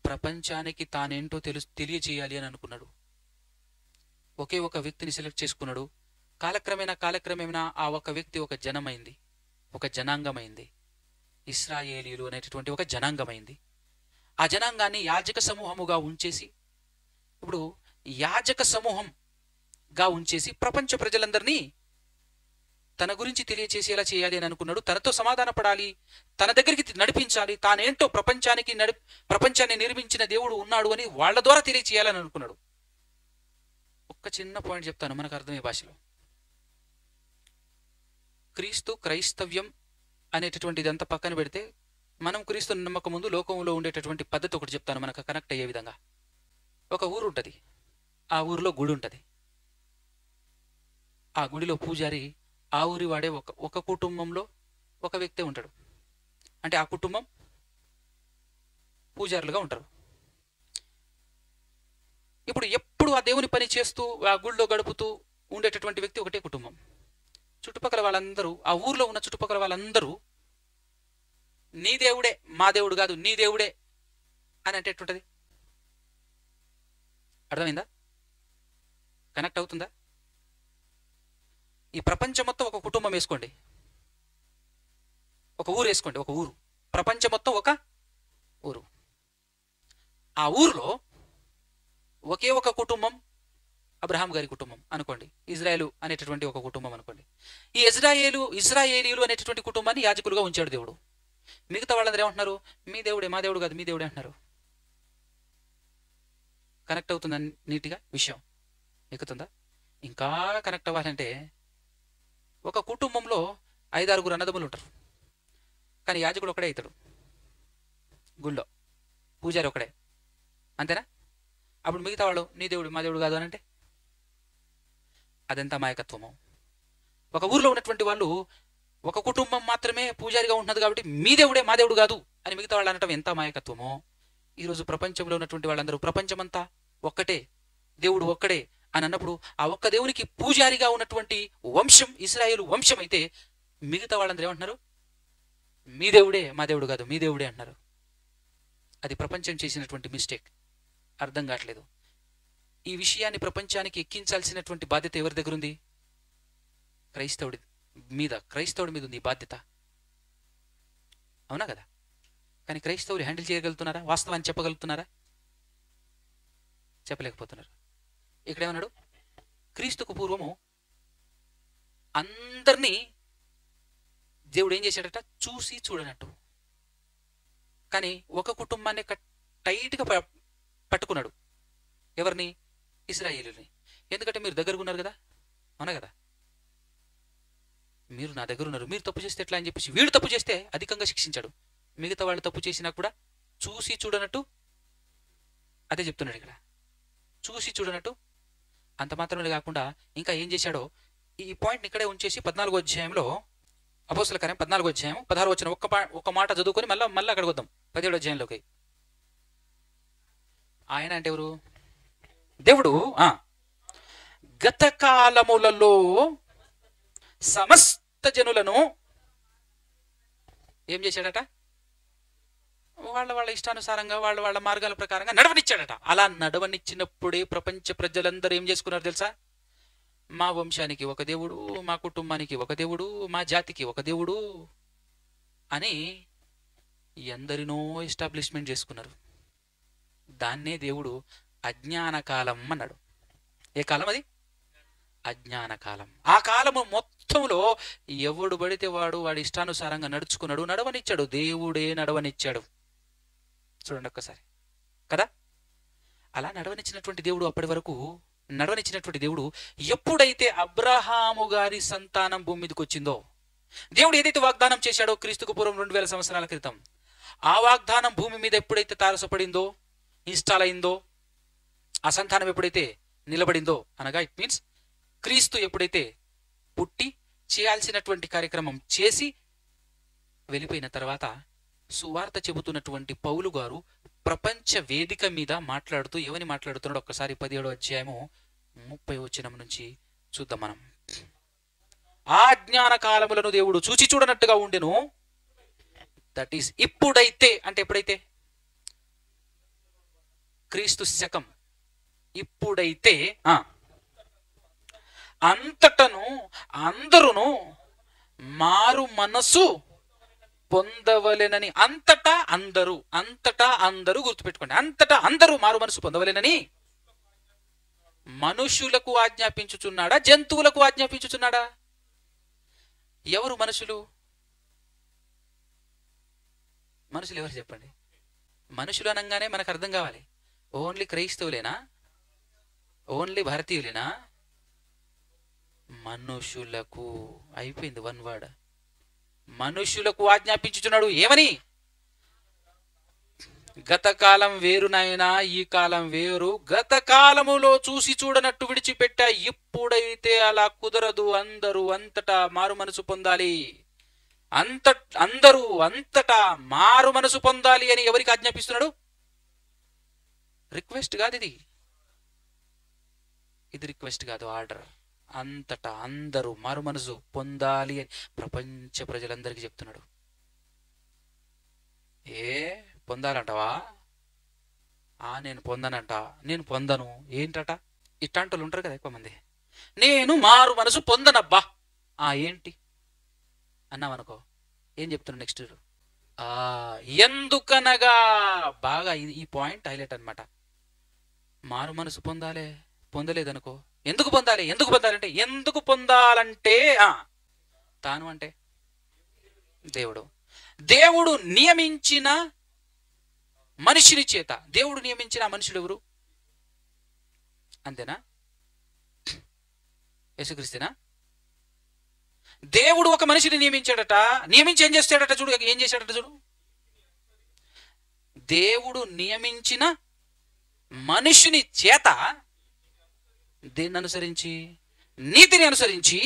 ప్రపంచానికి తానేంటో తెలియజేయాలి అని అనుకున్నాడు. ఒకే ఒక వ్యక్తిని సెలెక్ట్ చేసుకున్నాడు. కాలక్రమేణా ఆ ఒక వ్యక్తి ఒక జనమైంది, ఒక జనాంగమైంది. ఇశ్రాయేలీయులు అనేటటువంటి ఒక జనాంగమైంది. ఆ జనాంగాన్ని యాజక సమూహముగా ఉంచేసి, ఇప్పుడు యాజక సమూహంగా ఉంచేసి ప్రపంచ ప్రజలందరినీ తన గురించి తెలియచేసేలా చేయాలి అని అనుకున్నాడు. తనతో సమాధాన పడాలి, తన దగ్గరికి నడిపించాలి, తానేంటో ప్రపంచాన్ని నిర్మించిన దేవుడు ఉన్నాడు అని వాళ్ళ ద్వారా తెలియచేయాలని అనుకున్నాడు. ఒక్క చిన్న పాయింట్ చెప్తాను మనకు అర్థమయ్యే భాషలో. క్రైస్తవ్యం అనేటటువంటిది అంతా పక్కన పెడితే, మనం క్రీస్తుని నమ్మక ముందు లోకంలో ఉండేటటువంటి పద్ధతి ఒకటి చెప్తాను మనకు కనెక్ట్ అయ్యే విధంగా. ఒక ఊరు ఉంటుంది, ఆ ఊరిలో గుడి ఉంటుంది. ఆ గుడిలో పూజారి ఆ ఊరి వాడే ఒక కుటుంబంలో ఒక వ్యక్తే ఉంటాడు. అంటే ఆ కుటుంబం పూజారులుగా ఉంటారు. ఇప్పుడు ఎప్పుడు ఆ దేవుని పని చేస్తూ ఆ గుడిలో గడుపుతూ ఉండేటటువంటి వ్యక్తి ఒకటే కుటుంబం. చుట్టుపక్కల వాళ్ళందరూ, ఆ ఊర్లో ఉన్న చుట్టుపక్కల వాళ్ళందరూ నీ దేవుడే, మా దేవుడు కాదు, నీ దేవుడే అని అంటే ఎట్టుంటది? అర్థమైందా? కనెక్ట్ అవుతుందా? ఈ ప్రపంచం మొత్తం ఒక కుటుంబం వేసుకోండి, ఒక ఊరు వేసుకోండి, ఒక ఊరు, ప్రపంచం మొత్తం ఒక ఊరు. ఆ ఊరిలో ఒకే ఒక కుటుంబం అబ్రహాం గారి కుటుంబం అనుకోండి, ఇజ్రాయేలు అనేటటువంటి ఒక కుటుంబం అనుకోండి. ఈ ఇజ్రాయేలీయులు అనేటటువంటి కుటుంబాన్ని యాజకులుగా ఉంచాడు దేవుడు. మిగతా వాళ్ళందరూ ఏమంటున్నారు? మీ దేవుడే, మా దేవుడు కాదు, మీ దేవుడే అంటున్నారు. కనెక్ట్ అవుతుందా? నీట్గా విషయం ఎక్కుతుందా? ఇంకా కనెక్ట్ అవ్వాలంటే, ఒక కుటుంబంలో 5-6 అన్నదమ్ములు ఉంటారు, కానీ యాజకుడు ఒకడే అవుతాడు గుళ్ళో, పూజారి ఒకడే, అంతేనా? అప్పుడు మిగతా వాళ్ళు నీ దేవుడు, మా దేవుడు కాదు అని అంటే అదెంత మాయకత్వము. ఒక ఊర్లో ఉన్నటువంటి వాళ్ళు ఒక కుటుంబం మాత్రమే పూజారిగా ఉంటున్నది కాబట్టి మీ దేవుడే, మా దేవుడు కాదు అని మిగతా వాళ్ళు అనటం ఎంత మాయకత్వమో. ఈరోజు ప్రపంచంలో ఉన్నటువంటి వాళ్ళందరూ ప్రపంచమంతా ఒక్కటే, దేవుడు ఒక్కడే అని అన్నప్పుడు, ఆ ఒక్క దేవునికి పూజారిగా ఉన్నటువంటి వంశం ఇశ్రాయేలు వంశం అయితే మిగతా వాళ్ళందరూ ఏమంటున్నారు? మీ దేవుడే, మా దేవుడు కాదు, మీ దేవుడే అంటున్నారు. అది ప్రపంచం చేసినటువంటి మిస్టేక్. అర్థం కావట్లేదు. ఈ విషయాన్ని ప్రపంచానికి ఎక్కించాల్సినటువంటి బాధ్యత ఎవరి దగ్గర ఉంది? క్రైస్తవుడి మీద ఉంది ఈ బాధ్యత. అవునా కదా? కానీ క్రైస్తవులు హ్యాండిల్ చేయగలుగుతున్నారా? వాస్తవాన్ని చెప్పగలుగుతున్నారా? చెప్పలేకపోతున్నారు. ఇక్కడేమన్నాడు? క్రీస్తుకు పూర్వము అందరినీ దేవుడు ఏం చేశాడట? చూసి చూడనట్టు. కానీ ఒక కుటుంబాన్ని టైట్గా పట్టుకున్నాడు. ఎవరిని? ఇశ్రాయేలుని. ఎందుకంటే మీరు దగ్గరకు ఉన్నారు కదా, అవునా కదా? మీరు నా దగ్గర ఉన్నారు, మీరు తప్పు చేస్తే ఎట్లా అని చెప్పేసి వీళ్ళు తప్పు చేస్తే అధికంగా శిక్షించాడు. మిగతా వాళ్ళు తప్పు చేసినా కూడా చూసి చూడనట్టు. అదే చెప్తున్నాడు ఇక్కడ, చూసి చూడనట్టు. అంత మాత్రమే కాకుండా ఇంకా ఏం చేశాడో ఈ పాయింట్ని ఇక్కడే ఉంచేసి 14వ అధ్యాయంలో, అపోస్తలుల కార్యం 14వ అధ్యాయం 16వ వచనం ఒక్క మాట చదువుకొని మళ్ళీ అక్కడికి వద్దాం 17వ అధ్యాయంలోకి. ఆయన అంటే ఎవరు? దేవుడు గత కాలములలో సమస్త జనులను ఏం చేశాడట? వాళ్ళ ఇష్టానుసారంగా వాళ్ళ మార్గాల ప్రకారంగా నడవనిచ్చాడట. అలా నడవనిచ్చినప్పుడే ప్రపంచ ప్రజలందరూ ఏం చేసుకున్నారు తెలుసా? మా వంశానికి ఒక దేవుడు, మా కుటుంబానికి ఒక దేవుడు, మా జాతికి ఒక దేవుడు అని ఎందరినో ఎస్టాబ్లిష్మెంట్ చేసుకున్నారు. దాన్నే దేవుడు అజ్ఞాన కాలం అన్నాడు. ఏ కాలం అది? అజ్ఞాన కాలం. ఆ కాలము మొత్తంలో ఎవడు పడితే వాడి ఇష్టానుసారంగా నడవనిచ్చాడు. దేవుడే నడవనిచ్చాడు. చూడండి ఒక్కసారి కదా. అలా నడవనిచ్చినటువంటి దేవుడు, అప్పటి వరకు నడవనిచ్చినటువంటి దేవుడు ఎప్పుడైతే అబ్రహాము గారి సంతానం భూమి మీదకి వచ్చిందో, దేవుడు ఏదైతే వాగ్దానం చేశాడో క్రీస్తుకు పూర్వం 2000 సంవత్సరాల క్రితం, ఆ వాగ్దానం భూమి మీద ఎప్పుడైతే తారసపడిందో, ఇన్స్టాల్ అయిందో, ఆ సంతానం ఎప్పుడైతే నిలబడిందో, అనగా ఇట్ మీన్స్ క్రీస్తు ఎప్పుడైతే పుట్టి చేయాల్సినటువంటి కార్యక్రమం చేసి వెళ్ళిపోయిన తర్వాత సువార్త చెబుతున్నటువంటి పౌలు గారు ప్రపంచ వేదిక మీద మాట్లాడుతూ ఏమని మాట్లాడుతున్నాడు ఒక్కసారి 17వ అధ్యాయము 30వ వచనం నుంచి చూద్దాం మనం. ఆ జ్ఞాన కాలములను దేవుడు చూచి చూడనట్టుగా ఉండెను. దట్ ఈస్ ఇప్పుడైతే, అంటే ఎప్పుడైతే? క్రీస్తు శకం. ఇప్పుడైతే అంతటను అందరును మారు మనసు పొందవలెనని. అంతటా అందరూ గుర్తుపెట్టుకోండి. అంతటా అందరూ మారు మనసు పొందవలెనని మనుషులకు ఆజ్ఞాపించుచున్నాడా, జంతువులకు ఆజ్ఞాపించుచున్నాడా? ఎవరు మనుషులు? మనుషులు ఎవరు చెప్పండి? మనుషులు అనగానే మనకు అర్థం కావాలి. ఓన్లీ క్రైస్తవులేనా? ఓన్లీ భారతీయులేనా? మనుషులకు. అయిపోయింది, వన్ వర్డ్. మనుషులకు ఆజ్ఞాపించుచున్నాడు. ఏమని? గత కాలం వేరు నాయనా, ఈ కాలం వేరు. గత కాలములో చూసి చూడనట్టు విడిచిపెట్టా. ఇప్పుడైతే అలా కుదరదు. అందరూ అంతటా మారు మనసు పొందాలి. అందరూ అంతటా మారు మనసు పొందాలి అని ఎవరికి ఆజ్ఞాపిస్తున్నాడు? రిక్వెస్ట్ కాదు ఇది. రిక్వెస్ట్ కాదు, ఆర్డర్. అంతటా అందరూ మారు మనసు పొందాలి అని ప్రపంచ ప్రజలందరికీ చెప్తున్నాడు. పొందాలంటవా? నేను పొందనంట, నేను పొందను. ఏంటట? ఇట్లాంటి ఉంటారు కదా ఎక్కువ మంది. నేను మారు మనసు పొందనబ్బా. ఏంటి అన్నావనుకో, ఏం చెప్తున్నాడు నెక్స్ట్? ఎందుకనగా. బాగా ఈ పాయింట్ హైలైట్ అనమాట. మారు మనసు పొందలేదనుకో, ఎందుకు పొందాలి అంటే, ఎందుకు పొందాలంటే తాను అంటే దేవుడు నియమించిన మనిషిని చేత. దేవుడు నియమించిన మనుషుడు ఎవరు? అంతేనా? యేసుక్రీస్తునా? దేవుడు ఒక మనిషిని నియమించాడట. నియమించి ఏం చేస్తాడట? చూడు. దేవుడు నియమించిన మనిషిని చేత దేన్ని అనుసరించి? నీతిని అనుసరించి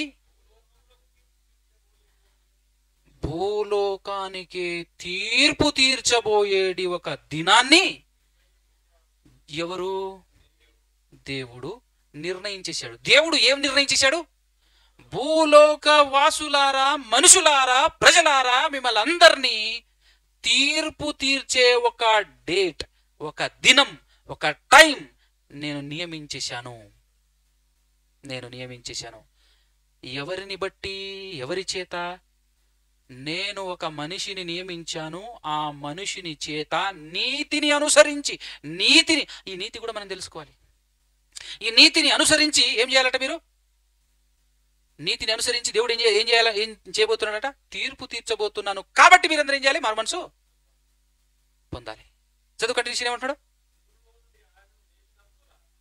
భూలోకానికి తీర్పు తీర్చబోయేది ఒక దినాన్ని ఎవరు? దేవుడు నిర్ణయించేశాడు. దేవుడు ఏం నిర్ణయించేశాడు? భూలోక వాసులారా, మనుషులారా, ప్రజలారా, మిమ్మల్ని అందరినీ తీర్పు తీర్చే ఒక డేట్, ఒక దినం, ఒక టైం నేను నియమించేశాను. ఎవరిని బట్టి, ఎవరి చేత? నేను ఒక మనిషిని నియమించాను. ఆ మనిషిని చేత నీతిని అనుసరించి, ఈ నీతి కూడా మనం తెలుసుకోవాలి. ఈ నీతిని అనుసరించి ఏం చేయాలట? మీరు నీతిని అనుసరించి దేవుడు ఏం చేయబోతున్నాడట? తీర్పు తీర్చబోతున్నాను. కాబట్టి మీరందరూ ఏం చేయాలి? మారు మనసు పొందాలి. చదువు కంటిన్యూషన్ ఏమంటున్నాడు?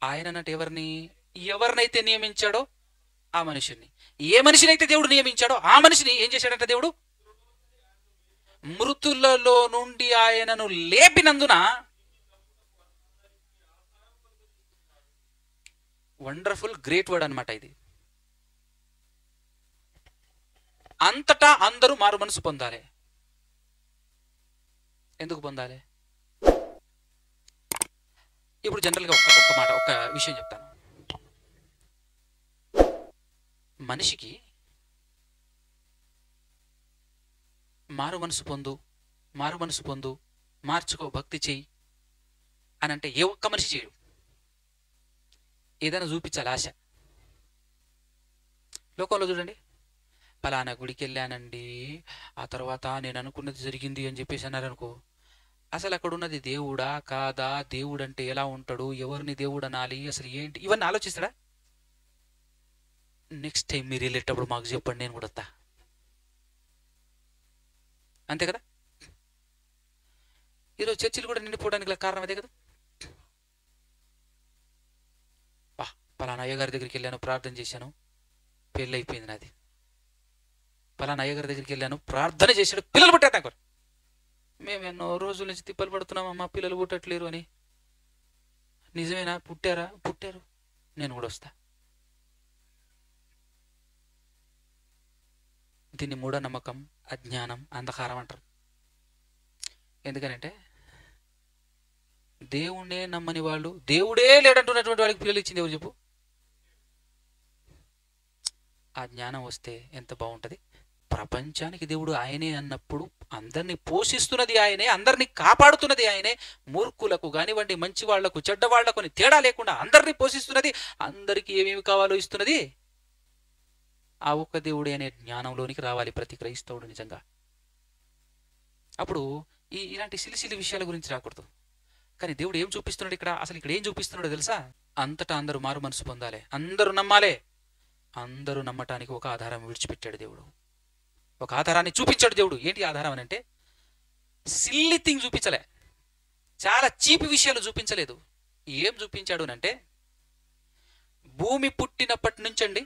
ఆయన అంటే ఎవరినైతే నియమించాడో ఆ మనిషిని, ఏ మనిషినైతే దేవుడు నియమించాడో ఆ మనిషిని ఏం చేశాడంట? దేవుడు మృతులలో నుండి ఆయనను లేపినందున, వండర్ఫుల్, గ్రేట్ వర్డ్ అనమాట ఇది. అంతటా అందరూ మారు మనసు పొందాలి. ఎందుకు పొందాలి? ఇప్పుడు జనరల్గా ఒక విషయం చెప్తాను. మనిషికి మారు మనసు పొందు, మార్చుకో, భక్తి చెయ్యి అని అంటే ఏ ఒక్క మనిషి చేయడు. ఏదైనా చూపించాలి ఆశ. లోకంలో చూడండి, పలానా గుడికి వెళ్ళానండి, ఆ తర్వాత నేను అనుకున్నది జరిగింది అని చెప్పేసి అన్నారనుకో, అసలు అక్కడ ఉన్నది దేవుడా కాదా, దేవుడు అంటే ఎలా ఉంటాడు, ఎవరిని దేవుడు అనాలి, అసలు ఏంటి, ఇవన్నీ ఆలోచిస్తాడా? నెక్స్ట్ టైం మీరు వెళ్ళేటప్పుడు మాకు చెప్పండి, నేను కూడా వస్తా. అంతే కదా? ఈరోజు చర్చిలు కూడా నిండిపోవడానికి కారణం అదే కదా. పలానా అయ్యగారి దగ్గరికి వెళ్ళాను, ప్రార్థన చేశాను, పెళ్ళి అయిపోయింది నాది. పలానా అయ్యగారి దగ్గరికి వెళ్ళాను, ప్రార్థన చేశాడు, పిల్లలు పుట్టారు. మేము ఎన్నో రోజుల నుంచి తిప్పలు పడుతున్నామమ్మా, పిల్లలు పుట్టట్లేరు అని. నిజమేనా? పుట్టారు, నేను కూడా వస్తా. దీన్ని మూఢనమ్మకం, అజ్ఞానం, అంధకారం అంటారు. ఎందుకనంటే దేవుడే నమ్మని వాళ్ళు, దేవుడే లేడంటున్నటువంటి వాళ్ళకి పిల్లలు ఇచ్చింది ఎవరు చెప్పు? ఆ జ్ఞానం వస్తే ఎంత బాగుంటుంది. ప్రపంచానికి దేవుడు ఆయనే అన్నప్పుడు అందరినీ పోషిస్తున్నది ఆయనే, అందరినీ కాపాడుతున్నది ఆయనే. మూర్ఖులకు కానివ్వండి, మంచి వాళ్లకు, చెడ్డవాళ్లకు అని తేడా లేకుండా అందరినీ పోషిస్తున్నది, అందరికీ ఏమేమి కావాలో ఇస్తున్నది ఆ ఒక్క దేవుడే అనే జ్ఞానంలోనికి రావాలి ప్రతి క్రైస్తవుడు నిజంగా. అప్పుడు ఇలాంటి సిలిసిలి విషయాల గురించి రాకూడదు. కానీ దేవుడు ఏం చూపిస్తున్నాడు ఇక్కడ? అసలు ఇక్కడ ఏం చూపిస్తున్నాడో తెలుసా? అంతటా అందరూ మారు మనసు పొందాలి, అందరూ నమ్మాలి. అందరూ నమ్మటానికి ఒక ఆధారం విడిచిపెట్టాడు దేవుడు, ఒక ఆధారాన్ని చూపించాడు దేవుడు. ఏంటి ఆధారం అని అంటే, సిల్లీ థింగ్ చూపించలే, చాలా చీప్ విషయాలు చూపించలేదు. ఏం చూపించాడు అంటే, భూమి పుట్టినప్పటి నుంచండి,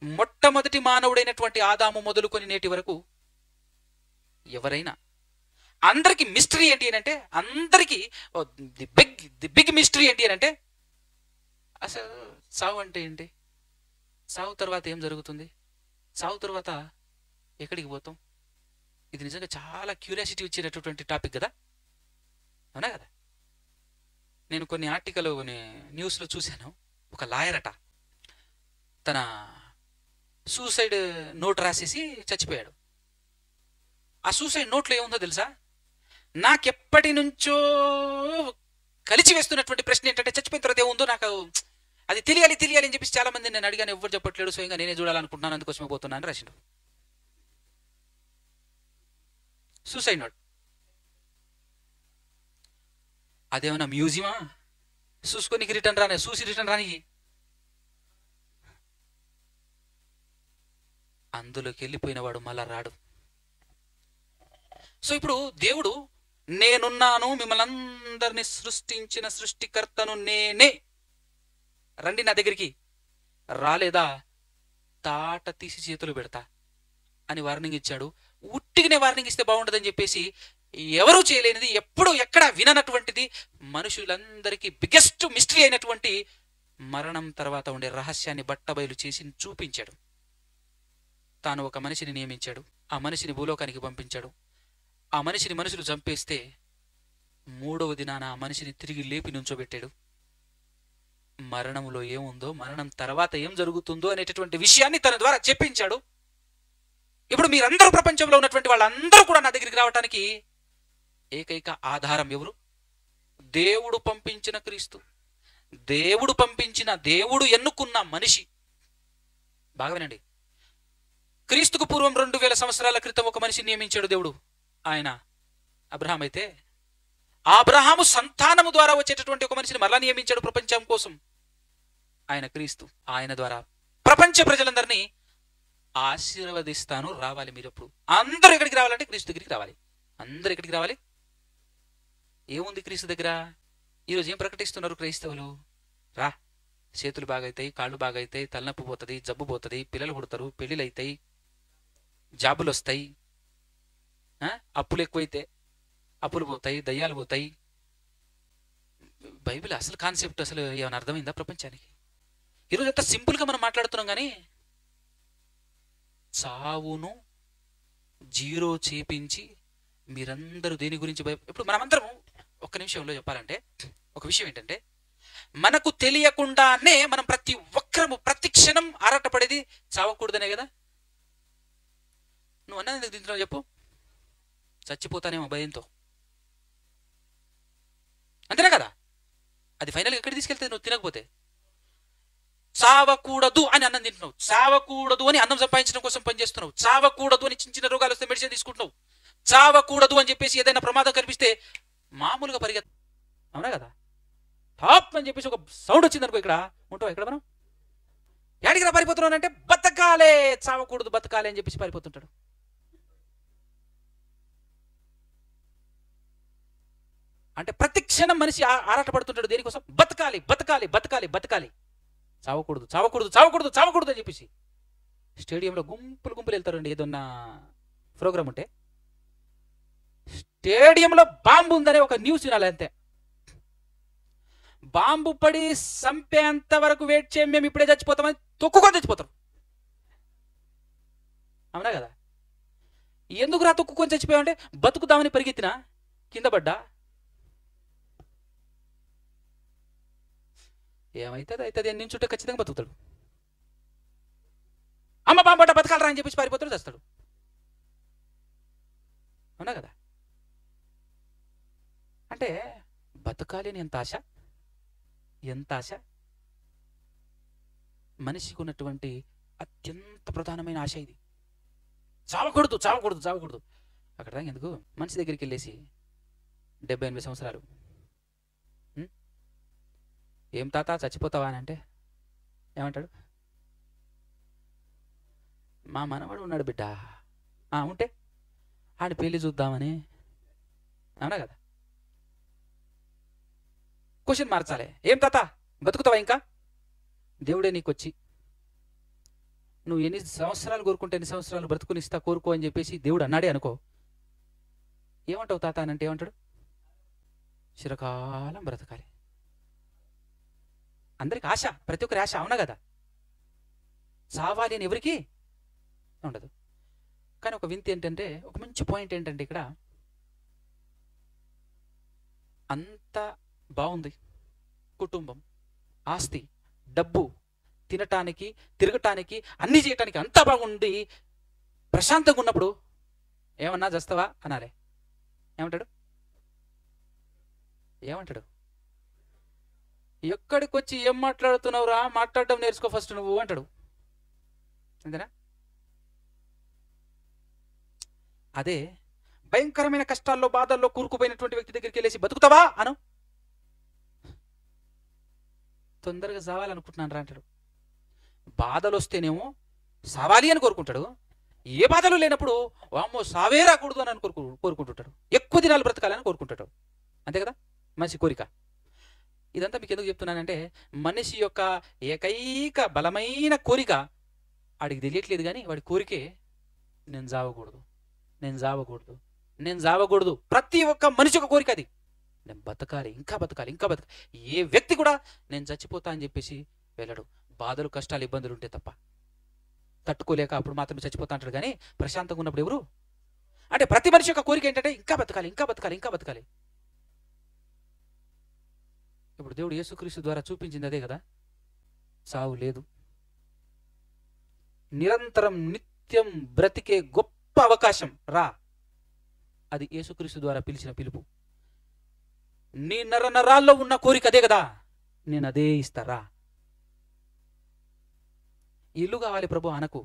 మొట్టమొదటి మానవుడైనటువంటి ఆదాము మొదలుకొని నేటి వరకు ఎవరైనా, అందరికి మిస్టరీ ఏంటి అని అంటే, అందరికీ ది బిగ్ మిస్టరీ ఏంటి అని అంటే, అసలు సావు అంటే ఏంటి, సావు తర్వాత ఏం జరుగుతుంది, సావు తర్వాత ఎక్కడికి పోతాం? ఇది నిజంగా చాలా క్యూరియాసిటీ వచ్చేటటువంటి టాపిక్ కదా, అవునా కదా? నేను కొన్ని ఆర్టికల్, కొన్ని న్యూస్లో చూశాను. ఒక లాయర్ అట, తన సూసైడ్ నోట్ రాసేసి చచ్చిపోయాడు. ఆ సూసైడ్ నోట్లో ఏముందో తెలుసా? నాకెప్పటి నుంచో కలిసి వేస్తున్నటువంటి ప్రశ్న ఏంటంటే, చచ్చిపోయిన తర్వాత ఏముందో నాకు అది తెలియాలి అని చెప్పేసి చాలా మంది నేను అడిగాను, ఎవ్వరు చెప్పట్లేడు, స్వయంగా నేనే చూడాలనుకుంటున్నాను, అందుకోసమే పోతున్నాను రాసిండు. Suicide note. అదేమన్నా మ్యూజియమా? చూసుకొని రిటర్న్ రాని, చూసి రిటర్న్ రానికి అందులోకి వెళ్ళిపోయిన వాడు మళ్ళా రాడు. సో ఇప్పుడు దేవుడు, నేనున్నాను, మిమ్మల్ని అందరినీ సృష్టించిన సృష్టికర్తను నేనే, రండి నా దగ్గరికి, రాలేదా తాట తీసి చేతులు పెడతా అని వార్నింగ్ ఇచ్చాడు. ఉట్టిగానే వార్నింగ్ ఇస్తే బాగుంటుందని చెప్పేసి ఎవరూ చేయలేనిది, ఎప్పుడు ఎక్కడ విననటువంటిది, మనుషులందరికీ బిగ్గెస్ట్ మిస్టరీ అయినటువంటి మరణం తర్వాత ఉండే రహస్యాన్ని బట్టబయలు చేసి చూపించాడు. తాను ఒక మనిషిని నియమించాడు, ఆ మనిషిని భూలోకానికి పంపించాడు. ఆ మనిషిని మనుషులు చంపేస్తే 3వ దినాన ఆ మనిషిని తిరిగి లేపి నుంచోబెట్టాడు. మరణంలో ఏముందో, మరణం తర్వాత ఏం జరుగుతుందో అనేటటువంటి విషయాన్ని తన ద్వారా చెప్పించాడు. ఇప్పుడు మీరందరూ ప్రపంచంలో ఉన్నటువంటి వాళ్ళందరూ కూడా నా దగ్గరికి రావటానికి ఏకైక ఆధారం ఎవరు? దేవుడు పంపించిన క్రీస్తు, దేవుడు పంపించిన, దేవుడు ఎన్నుకున్న మనిషి. బాగా వినండి. క్రీస్తుకు పూర్వం 2000 సంవత్సరాల క్రితం ఒక మనిషిని నియమించాడు దేవుడు. ఆయన అబ్రహాం అయితే, ఆ అబ్రహాము సంతానము ద్వారా వచ్చేటటువంటి ఒక మనిషిని మరలా నియమించాడు ప్రపంచం కోసం. ఆయన క్రీస్తు. ఆయన ద్వారా ప్రపంచ ప్రజలందరినీ ఆశీర్వదిస్తాను, రావాలి. మీరు ఎప్పుడు అందరూ ఎక్కడికి రావాలంటే క్రీస్తు దగ్గరికి రావాలి. అందరూ ఎక్కడికి రావాలి? ఏముంది క్రీస్తు దగ్గర? ఈరోజు ఏం ప్రకటిస్తున్నారు క్రైస్తవులు? రా, చేతులు బాగైతాయి, కాళ్ళు బాగైతాయి, తలనొప్పి పోతుంది, జబ్బు పోతుంది, పిల్లలు పుడతారు, పెళ్ళిళ్ళు అవుతాయి, జాబులు వస్తాయి, అప్పులు ఎక్కువైతే అప్పులు పోతాయి, దయ్యాలు పోతాయి. బైబిల్ అసలు కాన్సెప్ట్ అసలు ఏమైనా అర్థమైందా ప్రపంచానికి? ఈరోజు ఎంత సింపుల్గా మనం మాట్లాడుతున్నాం, కానీ చావును జీరో చేపించి మీరందరూ దేని గురించి ఇప్పుడు మనమందరం ఒక్క నిమిషంలో చెప్పాలంటే ఒక విషయం ఏంటంటే, మనకు తెలియకుండానే మనం ప్రతి ఒక్కరము ప్రతి క్షణం ఆరాటపడేది చావకూడదనే కదా. నువ్వు అన్నది ఎందుకు తింటున్నావు చెప్పు? చచ్చిపోతానేమో భయంతో, అంతేనా కదా? అది ఫైనల్గా ఎక్కడ తీసుకెళ్తుంది నువ్వు తినకపోతే? చావకూడదు అని అన్నం తింటున్నావు, చావకూడదు అని అన్నం సంపాదించడం కోసం పనిచేస్తున్నావు, చావకూడదు అని చిన్న చిన్న రోగాలు వస్తే మెడిసిన్ తీసుకుంటున్నావు, చావకూడదు అని చెప్పేసి ఏదైనా ప్రమాదం కనిపిస్తే మామూలుగా పరిగెత్తు, అవునా కదా? టాప్ అని చెప్పేసి ఒక సౌండ్ వచ్చింది అనుకో, ఇక్కడ ఉంటావు. ఇక్కడ మనం ఎక్కడికి పారిపోతున్నావు అంటే బతకాలే, చావకూడదు బతకాలే అని చెప్పేసి పారిపోతుంటాడు. అంటే ప్రతి క్షణం మనిషి ఆరాటపడుతుంటాడు దేనికోసం? బతకాలి, బతకాలి, బతకాలి, బతకాలి, చావకూడదు, చావకూడదు, చావకూడదు, చావకూడదు అని చెప్పేసి. స్టేడియంలో గుంపులు గుంపులు వెళ్తారండి ఏదన్నా ప్రోగ్రామ్ ఉంటే. స్టేడియంలో బాంబు ఉందనే ఒక న్యూస్ వినాలి అంతే. బాంబు పడి చంపేంత వరకు వెయిట్ చేయం, మేము ఇప్పుడే చచ్చిపోతామని తొక్కుకొని చచ్చిపోతాం, అవునా కదా? ఎందుకు రా తొక్కుకొని చచ్చిపోయామంటే బతుకుదామని పరిగెత్తినా కింద పడ్డా, ఏమైతుంది అవుతుంది అని నించుంటే ఖచ్చితంగా బతుకుతాడు. అమ్మ బాంబట బతకాలరా అని చెప్పేసి పారిపోతాడు, చేస్తాడు, అవునా కదా? అంటే బతకాలి అని ఎంత ఆశ, ఎంత ఆశ! మనిషికి ఉన్నటువంటి అత్యంత ప్రధానమైన ఆశ ఇది. చావకూడదు, చావకూడదు, చావకూడదు. అక్కడ దాకా ఎందుకు? మనిషి దగ్గరికి వెళ్ళేసి 70-80 సంవత్సరాలు, ఏం తాత చచ్చిపోతావా అని అంటే ఏమంటాడు? మా మనవాడు ఉన్నాడు బిడ్డ, ఉంటే ఆడి పెళ్లి చూద్దామని, అవునా కదా? క్వశ్చన్ మార్చాలి. ఏం తాత బతుకుతావా ఇంకా? దేవుడే నీకొచ్చి నువ్వు ఎన్ని సంవత్సరాలు కోరుకుంటే ఎన్ని సంవత్సరాలు బ్రతుకునిస్తా కోరుకో అని చెప్పేసి దేవుడు అన్నాడే అనుకో, ఏమంటావు తాత అని అంటే ఏమంటాడు? చిరకాలం బ్రతకాలి. అందరికి ఆశ, ప్రతి ఒక్కరి ఆశ, అవునా కదా? చావాలి అని ఎవరికి ఉండదు. కానీ ఒక వింత ఏంటంటే, ఒక మంచి పాయింట్ ఏంటంటే, ఇక్కడ అంత బాగుంది, కుటుంబం, ఆస్తి, డబ్బు, తినటానికి, తిరగటానికి, అన్ని చేయటానికి అంతా బాగుంది, ప్రశాంతంగా ఉన్నప్పుడు ఏమన్నా చేస్తావా అనాలే. ఏమంటాడు? ఏమంటాడు? ఎక్కడికి వచ్చి ఏం మాట్లాడుతున్నావురా, మాట్లాడటం నేర్చుకో ఫస్ట్ నువ్వు అంటాడు, అంతేనా? అదే భయంకరమైన కష్టాల్లో బాధల్లో కూరుకుపోయినటువంటి వ్యక్తి దగ్గరికి వెళ్ళేసి బతుకుతావా అను, తొందరగా సావాలనుకుంటున్నాను రా అంటాడు. బాధలు వస్తేనేమో సావాలి అని కోరుకుంటాడు, ఏ బాధలు లేనప్పుడు వామ్మో సావే రాకూడదు అని కోరుకుంటుంటాడు, ఎక్కువ దినాలు బ్రతకాలని కోరుకుంటాడు, అంతే కదా మనిషి కోరిక. ఇదంతా మీకు ఎందుకు చెప్తున్నానంటే, మనిషి యొక్క ఏకైక బలమైన కోరిక వాడికి తెలియట్లేదు, కానీ వాడి కోరికే నేను చావకూడదు, నేను చావకూడదు, నేను చావకూడదు. ప్రతి ఒక్క మనిషి ఒక కోరిక అది, నేను బతకాలి, ఇంకా బతకాలి, ఇంకా బతకాలి. ఏ వ్యక్తి కూడా నేను చచ్చిపోతా అని చెప్పేసి వెళ్ళడు. బాధలు, కష్టాలు, ఇబ్బందులు ఉంటే తప్ప, తట్టుకోలేక అప్పుడు మాత్రమే చచ్చిపోతా అంటాడు. కానీ ప్రశాంతంగా ఉన్నప్పుడు ఎవరు అంటే ప్రతి మనిషి యొక్క కోరిక ఏంటంటే ఇంకా బతకాలి, ఇంకా బతకాలి, ఇంకా బతకాలి. ఇప్పుడు దేవుడు యేసుక్రీస్తు ద్వారా చూపించింది అదే కదా, చావు లేదు, నిరంతరం నిత్యం బ్రతికే గొప్ప అవకాశం రా. అది యేసుక్రీస్తు ద్వారా పిలిచిన పిలుపు. నీ నరాల్లో ఉన్న కోరిక అదే కదా, నేను అదే ఇస్తారా. ఇల్లు కావాలి ప్రభు అనకు,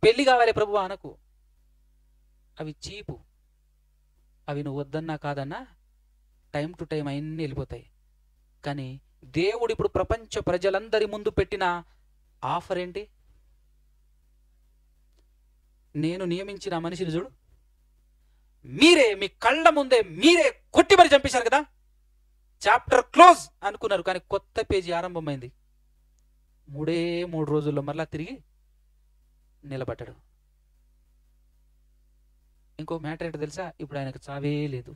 పెళ్లి కావాలి ప్రభు అనకు, అవి చీపు, అవి నువ్వు వద్దన్నా కాదన్నా టైం టు టైం అన్నీ వెళ్ళిపోతాయి. కానీ దేవుడు ఇప్పుడు ప్రపంచ ప్రజలందరి ముందు పెట్టిన ఆఫర్ ఏంటి? నేను నియమించిన మనిషిని చూడు, మీరే మీ కళ్ళ ముందే మీరే కొట్టి మరి చంపేశారు కదా, చాప్టర్ క్లోజ్ అనుకున్నారు. కానీ కొత్త పేజీ ఆరంభమైంది. 3 రోజుల్లో మరలా తిరిగి నిలబడ్డాడు. ఇంకో మ్యాటర్ ఏంటో తెలుసా? ఇప్పుడు ఆయనకు చావే లేదు.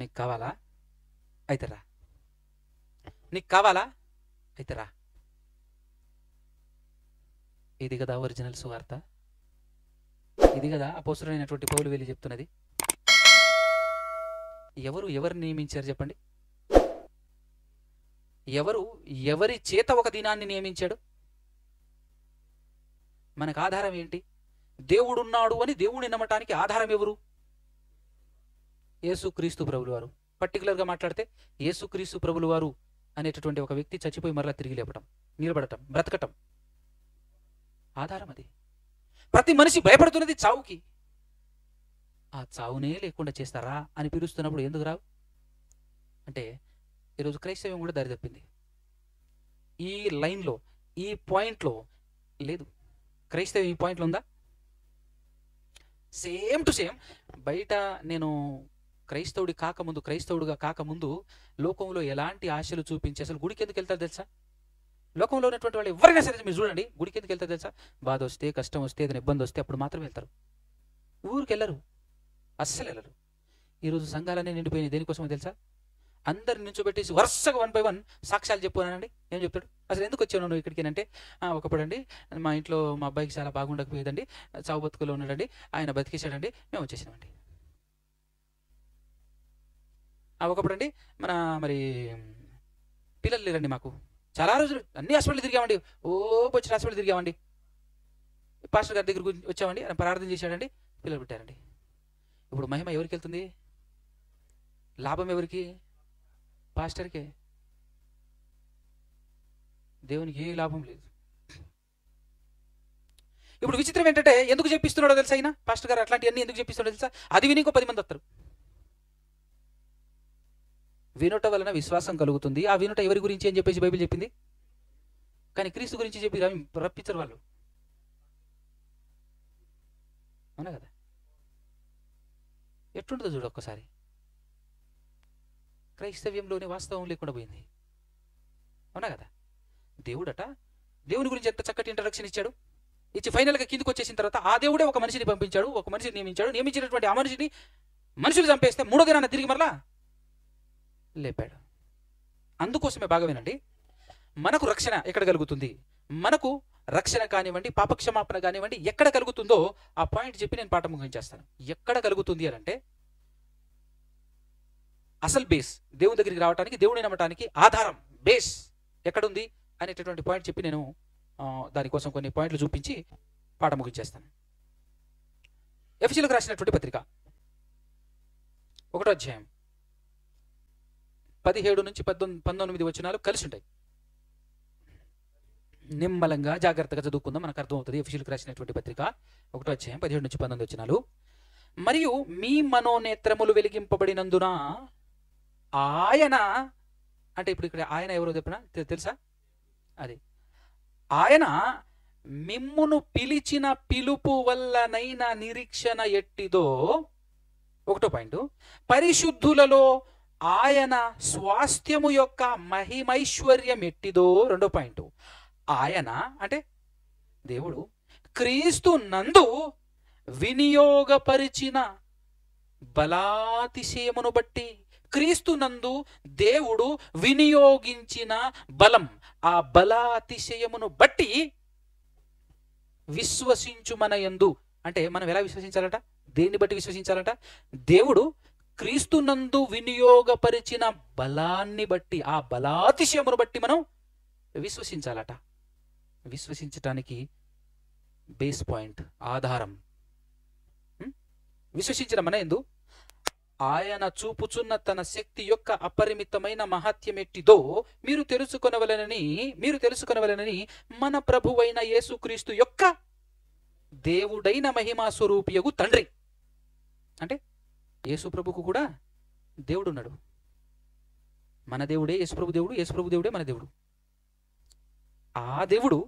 నీకు కావాలా? అయితే రా. నీకు కావాలా? అయితే రా. ఇది కదా ఒరిజినల్ సువార్త. ఇది కదా అపోస్తలుడైనటువంటి పౌలు వెళ్ళి చెప్తున్నది. ఎవరిని నియమించారు చెప్పండి? ఎవరి చేత ఒక దినాన్ని నియమించాడు? మనకు ఆధారం ఏంటి? దేవుడున్నాడు అని దేవుడిని నమ్మటానికి ఆధారం ఎవరు? యేసుక్రీస్తు ప్రభులు వారు. పర్టికులర్గా మాట్లాడితే యేసుక్రీస్తు ప్రభులు వారు అనేటటువంటి ఒక వ్యక్తి చచ్చిపోయి మరలా తిరిగి లేపటం, నిలబడటం, బ్రతకటం ఆధారం అది. ప్రతి మనిషి భయపడుతున్నది చావుకి. ఆ చావునే లేకుండా చేస్తారా అని పిలుస్తున్నప్పుడు ఎందుకు రావు అంటే, ఈరోజు క్రైస్తవ్యం కూడా దారి తప్పింది. ఈ లైన్లో, ఈ పాయింట్లో లేదు. క్రైస్తవ్యం ఈ పాయింట్లో ఉందా? Same to same. బయట నేను క్రైస్తవుడిగా కాకముందు లోకంలో ఎలాంటి ఆశలు చూపించి అసలు గుడికి ఎందుకు వెళ్తారు తెలుసా? లోకంలో ఉన్నటువంటి వాళ్ళు ఎవరైనా సరే మీరు చూడండి, గుడికి ఎందుకు వెళ్తారు తెలుసా? బాధ వస్తే, కష్టం వస్తే, ఏదైనా ఇబ్బంది వస్తే అప్పుడు మాత్రం వెళ్తారు. ఊరికి వెళ్ళరు, అస్సలు వెళ్ళరు. ఈరోజు సంఘాలన్నీ నిండిపోయినాయి. దేనికోసమో తెలుసా? అందరిని నుంచోబెట్టేసి వరుసగా 1 by 1 సాక్ష్యాలు చెప్పున్నానండి. ఏం చెప్తాడు? అసలు ఎందుకు వచ్చావు నువ్వు ఇక్కడికి అంటే, ఒకప్పుడు అండి మా ఇంట్లో మా అబ్బాయికి చాలా బాగుండకపోయేదండి, చావు బతుకులో ఉన్నాడండి, ఆయన బతికేశాడండి, మేము వచ్చేసామండి. ఒకప్పుడు అండి మరి పిల్లలు లేరండి మాకు, చాలా రోజులు అన్ని హాస్పిటల్ తిరిగామండి, వచ్చిన హాస్పిటల్ తిరిగామండి, పాస్టర్ గారి దగ్గర వచ్చామండి, ఆయన ప్రార్థన చేశాడండి, పిల్లలు పెట్టారండి. ఇప్పుడు మహిమ ఎవరికి వెళ్తుంది? లాభం ఎవరికి? పాస్టర్కే. దేవునికి ఏ లాభం లేదు. ఇప్పుడు విచిత్రం ఏంటంటే, ఎందుకు చెప్పిస్తున్నాడో తెలుసా? అయినా పాస్టర్ గారు అట్లాంటివన్నీ ఎందుకు చెప్పిస్తున్నాడో తెలుసా? అది విని ఇంకో 10 మంది వస్తారు. వినుట వలన విశ్వాసం కలుగుతుంది. ఆ వినుట ఎవరి గురించి అని చెప్పేసి బైబిల్ చెప్పింది. కానీ క్రీస్తు గురించి చెప్పి రప్పించరు వాళ్ళు. అవునా కదా? ఎట్లుంటుందో చూడు ఒక్కసారి. క్రైస్తవ్యంలోని వాస్తవం లేకుండా పోయింది. అవునా కదా? దేవుని గురించి ఎంత చక్కటి ఇంట్రడక్షన్ ఇచ్చాడు. ఇచ్చి ఫైనల్గా కిందికి వచ్చేసిన తర్వాత ఆ దేవుడే ఒక మనిషిని పంపించాడు, ఒక మనిషిని నియమించాడు. నియమించినటువంటి ఆ మనిషిని మనుషులు చంపేస్తే 3వ దినాన తిరిగి మరలా లేపాడు. అందుకోసమే బాగా వినండి, మనకు రక్షణ ఎక్కడ కలుగుతుంది? మనకు రక్షణ కానివ్వండి, పాపక్షమాపణ కానివ్వండి, ఎక్కడ కలుగుతుందో ఆ పాయింట్ చెప్పి నేను పాఠం ముగించేస్తాను. ఎక్కడ కలుగుతుంది అని అంటే, అసలు బేస్ దేవుని దగ్గరికి రావడానికి, దేవుని నమ్మటానికి ఆధారం బేస్ ఎక్కడుంది అనేటటువంటి పాయింట్ చెప్పి నేను దానికోసం కొన్ని పాయింట్లు చూపించి పాఠం ముగించేస్తాను. ఎఫెసీయులకు రాసినటువంటి పత్రిక 1వ అధ్యాయం 17 నుంచి 19 వచనాలు కలిసి ఉంటాయి. నిమ్మలంగా జాగ్రత్తగా చదువుకుందాం, మనకు అర్థమవుతుంది. ఎఫెసీయులకు రాసినటువంటి పత్రిక 1వ అధ్యాయం 17 నుంచి 19 వచనాలు. మరియు మీ మనోనేత్రములు వెలిగింపబడినందున ఆయన, అంటే ఇప్పుడు ఇక్కడ ఆయన ఎవరో చెప్పినా తెలుసా? అది ఆయన మిమ్మును పిలిచిన పిలుపు వల్లనైన నిరీక్షణ ఎట్టిదో. 1వ పాయింట్, పరిశుద్ధులలో ఆయన స్వాస్థ్యము యొక్క మహిమైశ్వర్యం ఎట్టిదో. 2వ పాయింట్, ఆయన అంటే దేవుడు క్రీస్తు నందు వినియోగపరిచిన బలాతిశయమును బట్టి, క్రీస్తు నందు దేవుడు వినియోగించిన బలం, ఆ బలాతిశయమును బట్టి విశ్వసించు మన యందు. అంటే మనం ఎలా విశ్వసించాలట? దేన్ని బట్టి విశ్వసించాలట? దేవుడు క్రీస్తునందు వినియోగపరిచిన బలాన్ని బట్టి, ఆ బలాతిశయమును బట్టి మనం విశ్వసించాలట. విశ్వసించటానికి బేస్ పాయింట్, ఆధారం, విశ్వసించిన మన యందు ఆయన చూపుచున్న తన శక్తి యొక్క అపరిమితమైన మహత్యమెట్టిదో మీరు తెలుసుకొనవలెనని మన ప్రభువైన యేసుక్రీస్తు యొక్క దేవుడైన మహిమా స్వరూపియగు తండ్రి. అంటే యేసు ప్రభుకు కూడా దేవుడు ఉన్నాడు. మన దేవుడే యేసుప్రభు దేవుడు, యేసుప్రభు దేవుడే మన దేవుడు. ఆ దేవుడు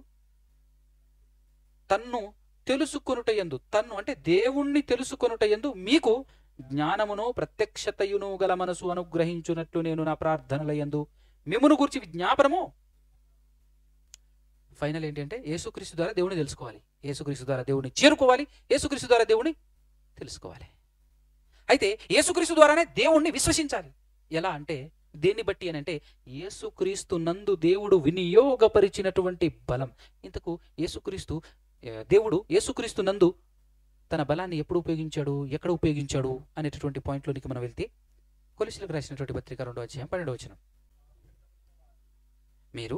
తన్ను తెలుసుకొనుటయందు, తన్ను అంటే దేవుణ్ణి తెలుసుకొనుటయందు మీకు జ్ఞానమును ప్రత్యక్షతయును గల మనసు అనుగ్రహించునట్లు నేను నా ప్రార్థనలయందు మిమ్మును గురించి విజ్ఞాపనము. ఫైనల్ ఏంటంటే యేసుక్రీస్తు ద్వారా దేవుని తెలుసుకోవాలి, యేసుక్రీస్తు ద్వారా దేవుని చేరుకోవాలి, యేసుక్రీస్తు ద్వారా దేవుని తెలుసుకోవాలి. అయితే యేసుక్రీస్తు ద్వారానే దేవుణ్ణి విశ్వసించాలి. ఎలా అంటే దేన్ని బట్టి అని అంటే యేసుక్రీస్తు నందు దేవుడు వినియోగపరిచినటువంటి బలం. ఇంతకు యేసుక్రీస్తు దేవుడు యేసుక్రీస్తు నందు తన బలాన్ని ఎప్పుడు ఉపయోగించాడు, ఎక్కడ ఉపయోగించాడు అనేటటువంటి పాయింట్లోనికి మనం వెళ్తే కొలస్సీలకు రాసినటువంటి పత్రిక 2వ అధ్యాయం 12వ వచనం. మీరు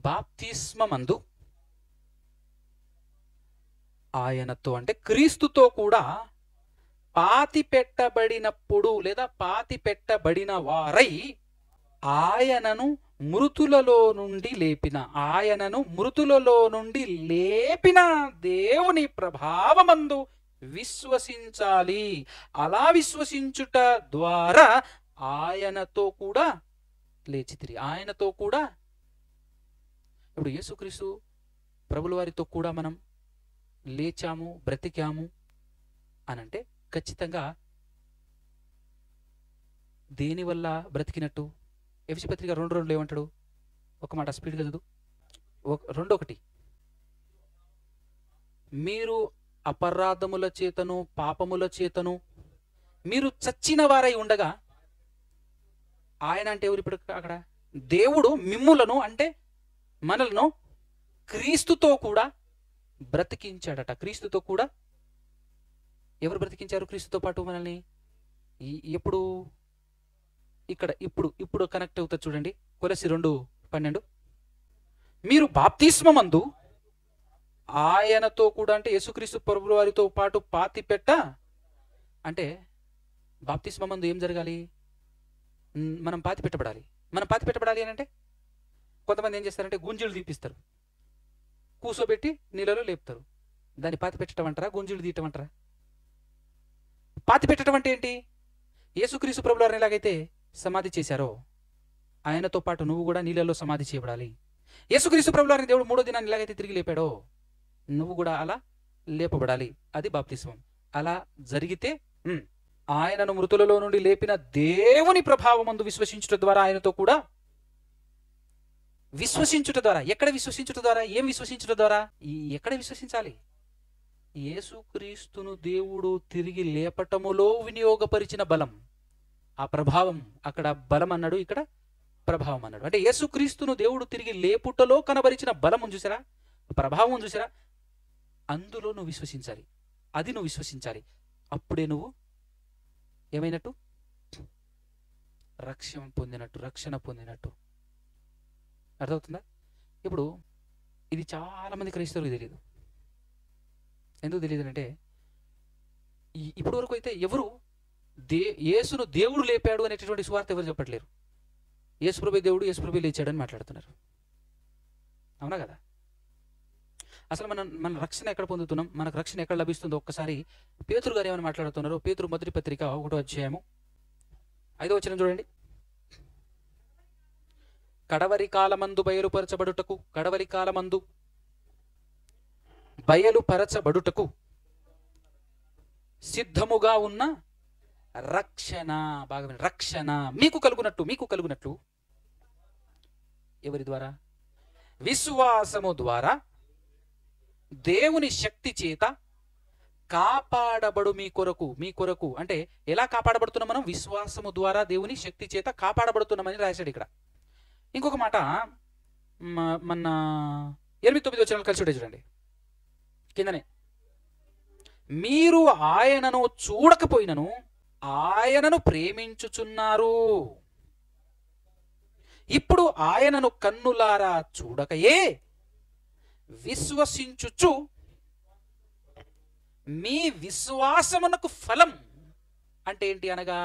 బాప్తిస్మమందు ఆయనతో అంటే క్రీస్తుతో కూడా పాతి పెట్టబడినప్పుడు లేదా పాతి పెట్టబడిన వారై ఆయనను మృతులలో నుండి లేపిన దేవుని ప్రభావమందు విశ్వసించాలి. అలా విశ్వసించుట ద్వారా ఆయనతో కూడా లేచితిరి, ఆయనతో కూడా. ఇప్పుడు యేసుక్రీస్తు ప్రభుల వారితో కూడా మనం లేచాము, బ్రతికాము అనంటే ఖచ్చితంగా దేనివల్ల బ్రతికినట్టు? ఎఫెసీ పత్రిక 2:2 ఏమంటాడు? ఒక మాట స్పీడ్గా చదువు. 2:1 మీరు అపరాధముల చేతను పాపముల చేతను మీరు చచ్చిన వారై ఉండగా, ఆయన అంటే ఎవరు? ఇప్పుడు అక్కడ దేవుడు మిమ్ములను అంటే మనలను క్రీస్తుతో కూడా బ్రతికించాడట. క్రీస్తుతో కూడా ఎవరు బ్రతికించారు క్రీస్తుతో పాటు మనల్ని? ఎప్పుడు? ఇక్కడ ఇప్పుడు కనెక్ట్ అవుతుంది చూడండి. కొలస్సీ 2:12 మీరు బాప్తిస్మమందు ఆయనతో కూడా అంటే యేసుక్రీస్తు ప్రభువు వారితో పాటు పాతి పెట్ట అంటే బాప్తిస్మమందు ఏం జరగాలి? మనం పాతి పెట్టబడాలి. మనం పాతి పెట్టబడాలి అని అంటే కొంతమంది ఏం చేస్తారంటే గుంజులు తీపిస్తారు, కూసోబెట్టి నీళ్ళలో లేపుతారు. దాన్ని పాతి పెట్టడం అంటారా, గుంజులు తీయటం అంటారా? పాతి పెట్టడం అంటే ఏంటి? యేసుక్రీస్తు ప్రభువు వారిని ఎలాగైతే సమాధి చేశారో ఆయనతో పాటు నువ్వు కూడా నీళ్ళలో సమాధి చేయబడాలి. యేసుక్రీస్తు ప్రభువు వారిని దేవుడు 3వ దినాన్ని ఎలాగైతే తిరిగి లేపాడో నువ్వు కూడా అలా లేపబడాలి. అది బాప్తిస్మం. అలా జరిగితే ఆయనను మృతులలో నుండి లేపిన దేవుని ప్రభావమందు విశ్వసించుట ద్వారా ఆయనతో కూడా విశ్వసించుట ద్వారా. ఎక్కడ విశ్వసించుట ద్వారా? ఏం విశ్వసించుట ద్వారా? ఎక్కడ విశ్వసించాలి? యేసుక్రీస్తును దేవుడు తిరిగి లేపటములో వినియోగపరిచిన బలం, ఆ ప్రభావం. అక్కడ బలం అన్నాడు, ఇక్కడ ప్రభావం అన్నాడు. అంటే యేసుక్రీస్తును దేవుడు తిరిగి లేపుటలో కనబరిచిన బలం చూసారా, ప్రభావం చూసారా? అందులో నువ్వు విశ్వసించాలి, అది నువ్వు విశ్వసించాలి. అప్పుడే నువ్వు ఏమైనట్టు? రక్షణ పొందినట్టు. అర్థమవుతుందా? ఇప్పుడు ఇది చాలా మంది క్రైస్తవులకు తెలియదు. ఎందుకు తెలియదు అంటే ఇప్పటి వరకు అయితే ఎవరు యేసును దేవుడు లేపాడు అనేటటువంటి సువార్త ఎవరు చెప్పట్లేరు. యేసుప్రభు దేవుడు, యేసుప్రభు లేచాడని మాట్లాడుతున్నారు. అవునా కదా? అసలు మన రక్షణ ఎక్కడ పొందుతున్నాం, మనకు రక్షణ ఎక్కడ లభిస్తుందో ఒక్కసారి పేతురు గారు ఏమని మాట్లాడుతున్నారు? పేతురు మొదటి పత్రిక 1వ అధ్యాయము 5వ వచనం చూడండి. కడవరి కాలమందు బయలుపరచబడుటకు సిద్ధముగా ఉన్న రక్షణ, బాగా రక్షణ మీకు కలుగునట్లు ఎవరి ద్వారా? విశ్వాసము ద్వారా దేవుని శక్తి చేత కాపాడబడు మీ కొరకు. అంటే ఎలా కాపాడబడుతున్నాం మనం? విశ్వాసము ద్వారా దేవుని శక్తి చేత కాపాడబడుతున్నామని రాశాడు ఇక్కడ. ఇంకొక మాట మన 8-9 వచనాలు కలిసి చూడండి కిందనే. మీరు ఆయనను చూడకపోయినను ఆయనను ప్రేమించుచున్నారు. ఇప్పుడు ఆయనను కన్నులారా చూడకయే విశ్వసించుచు మీ విశ్వాసమునకు ఫలం అంటే ఏంటి అనగా,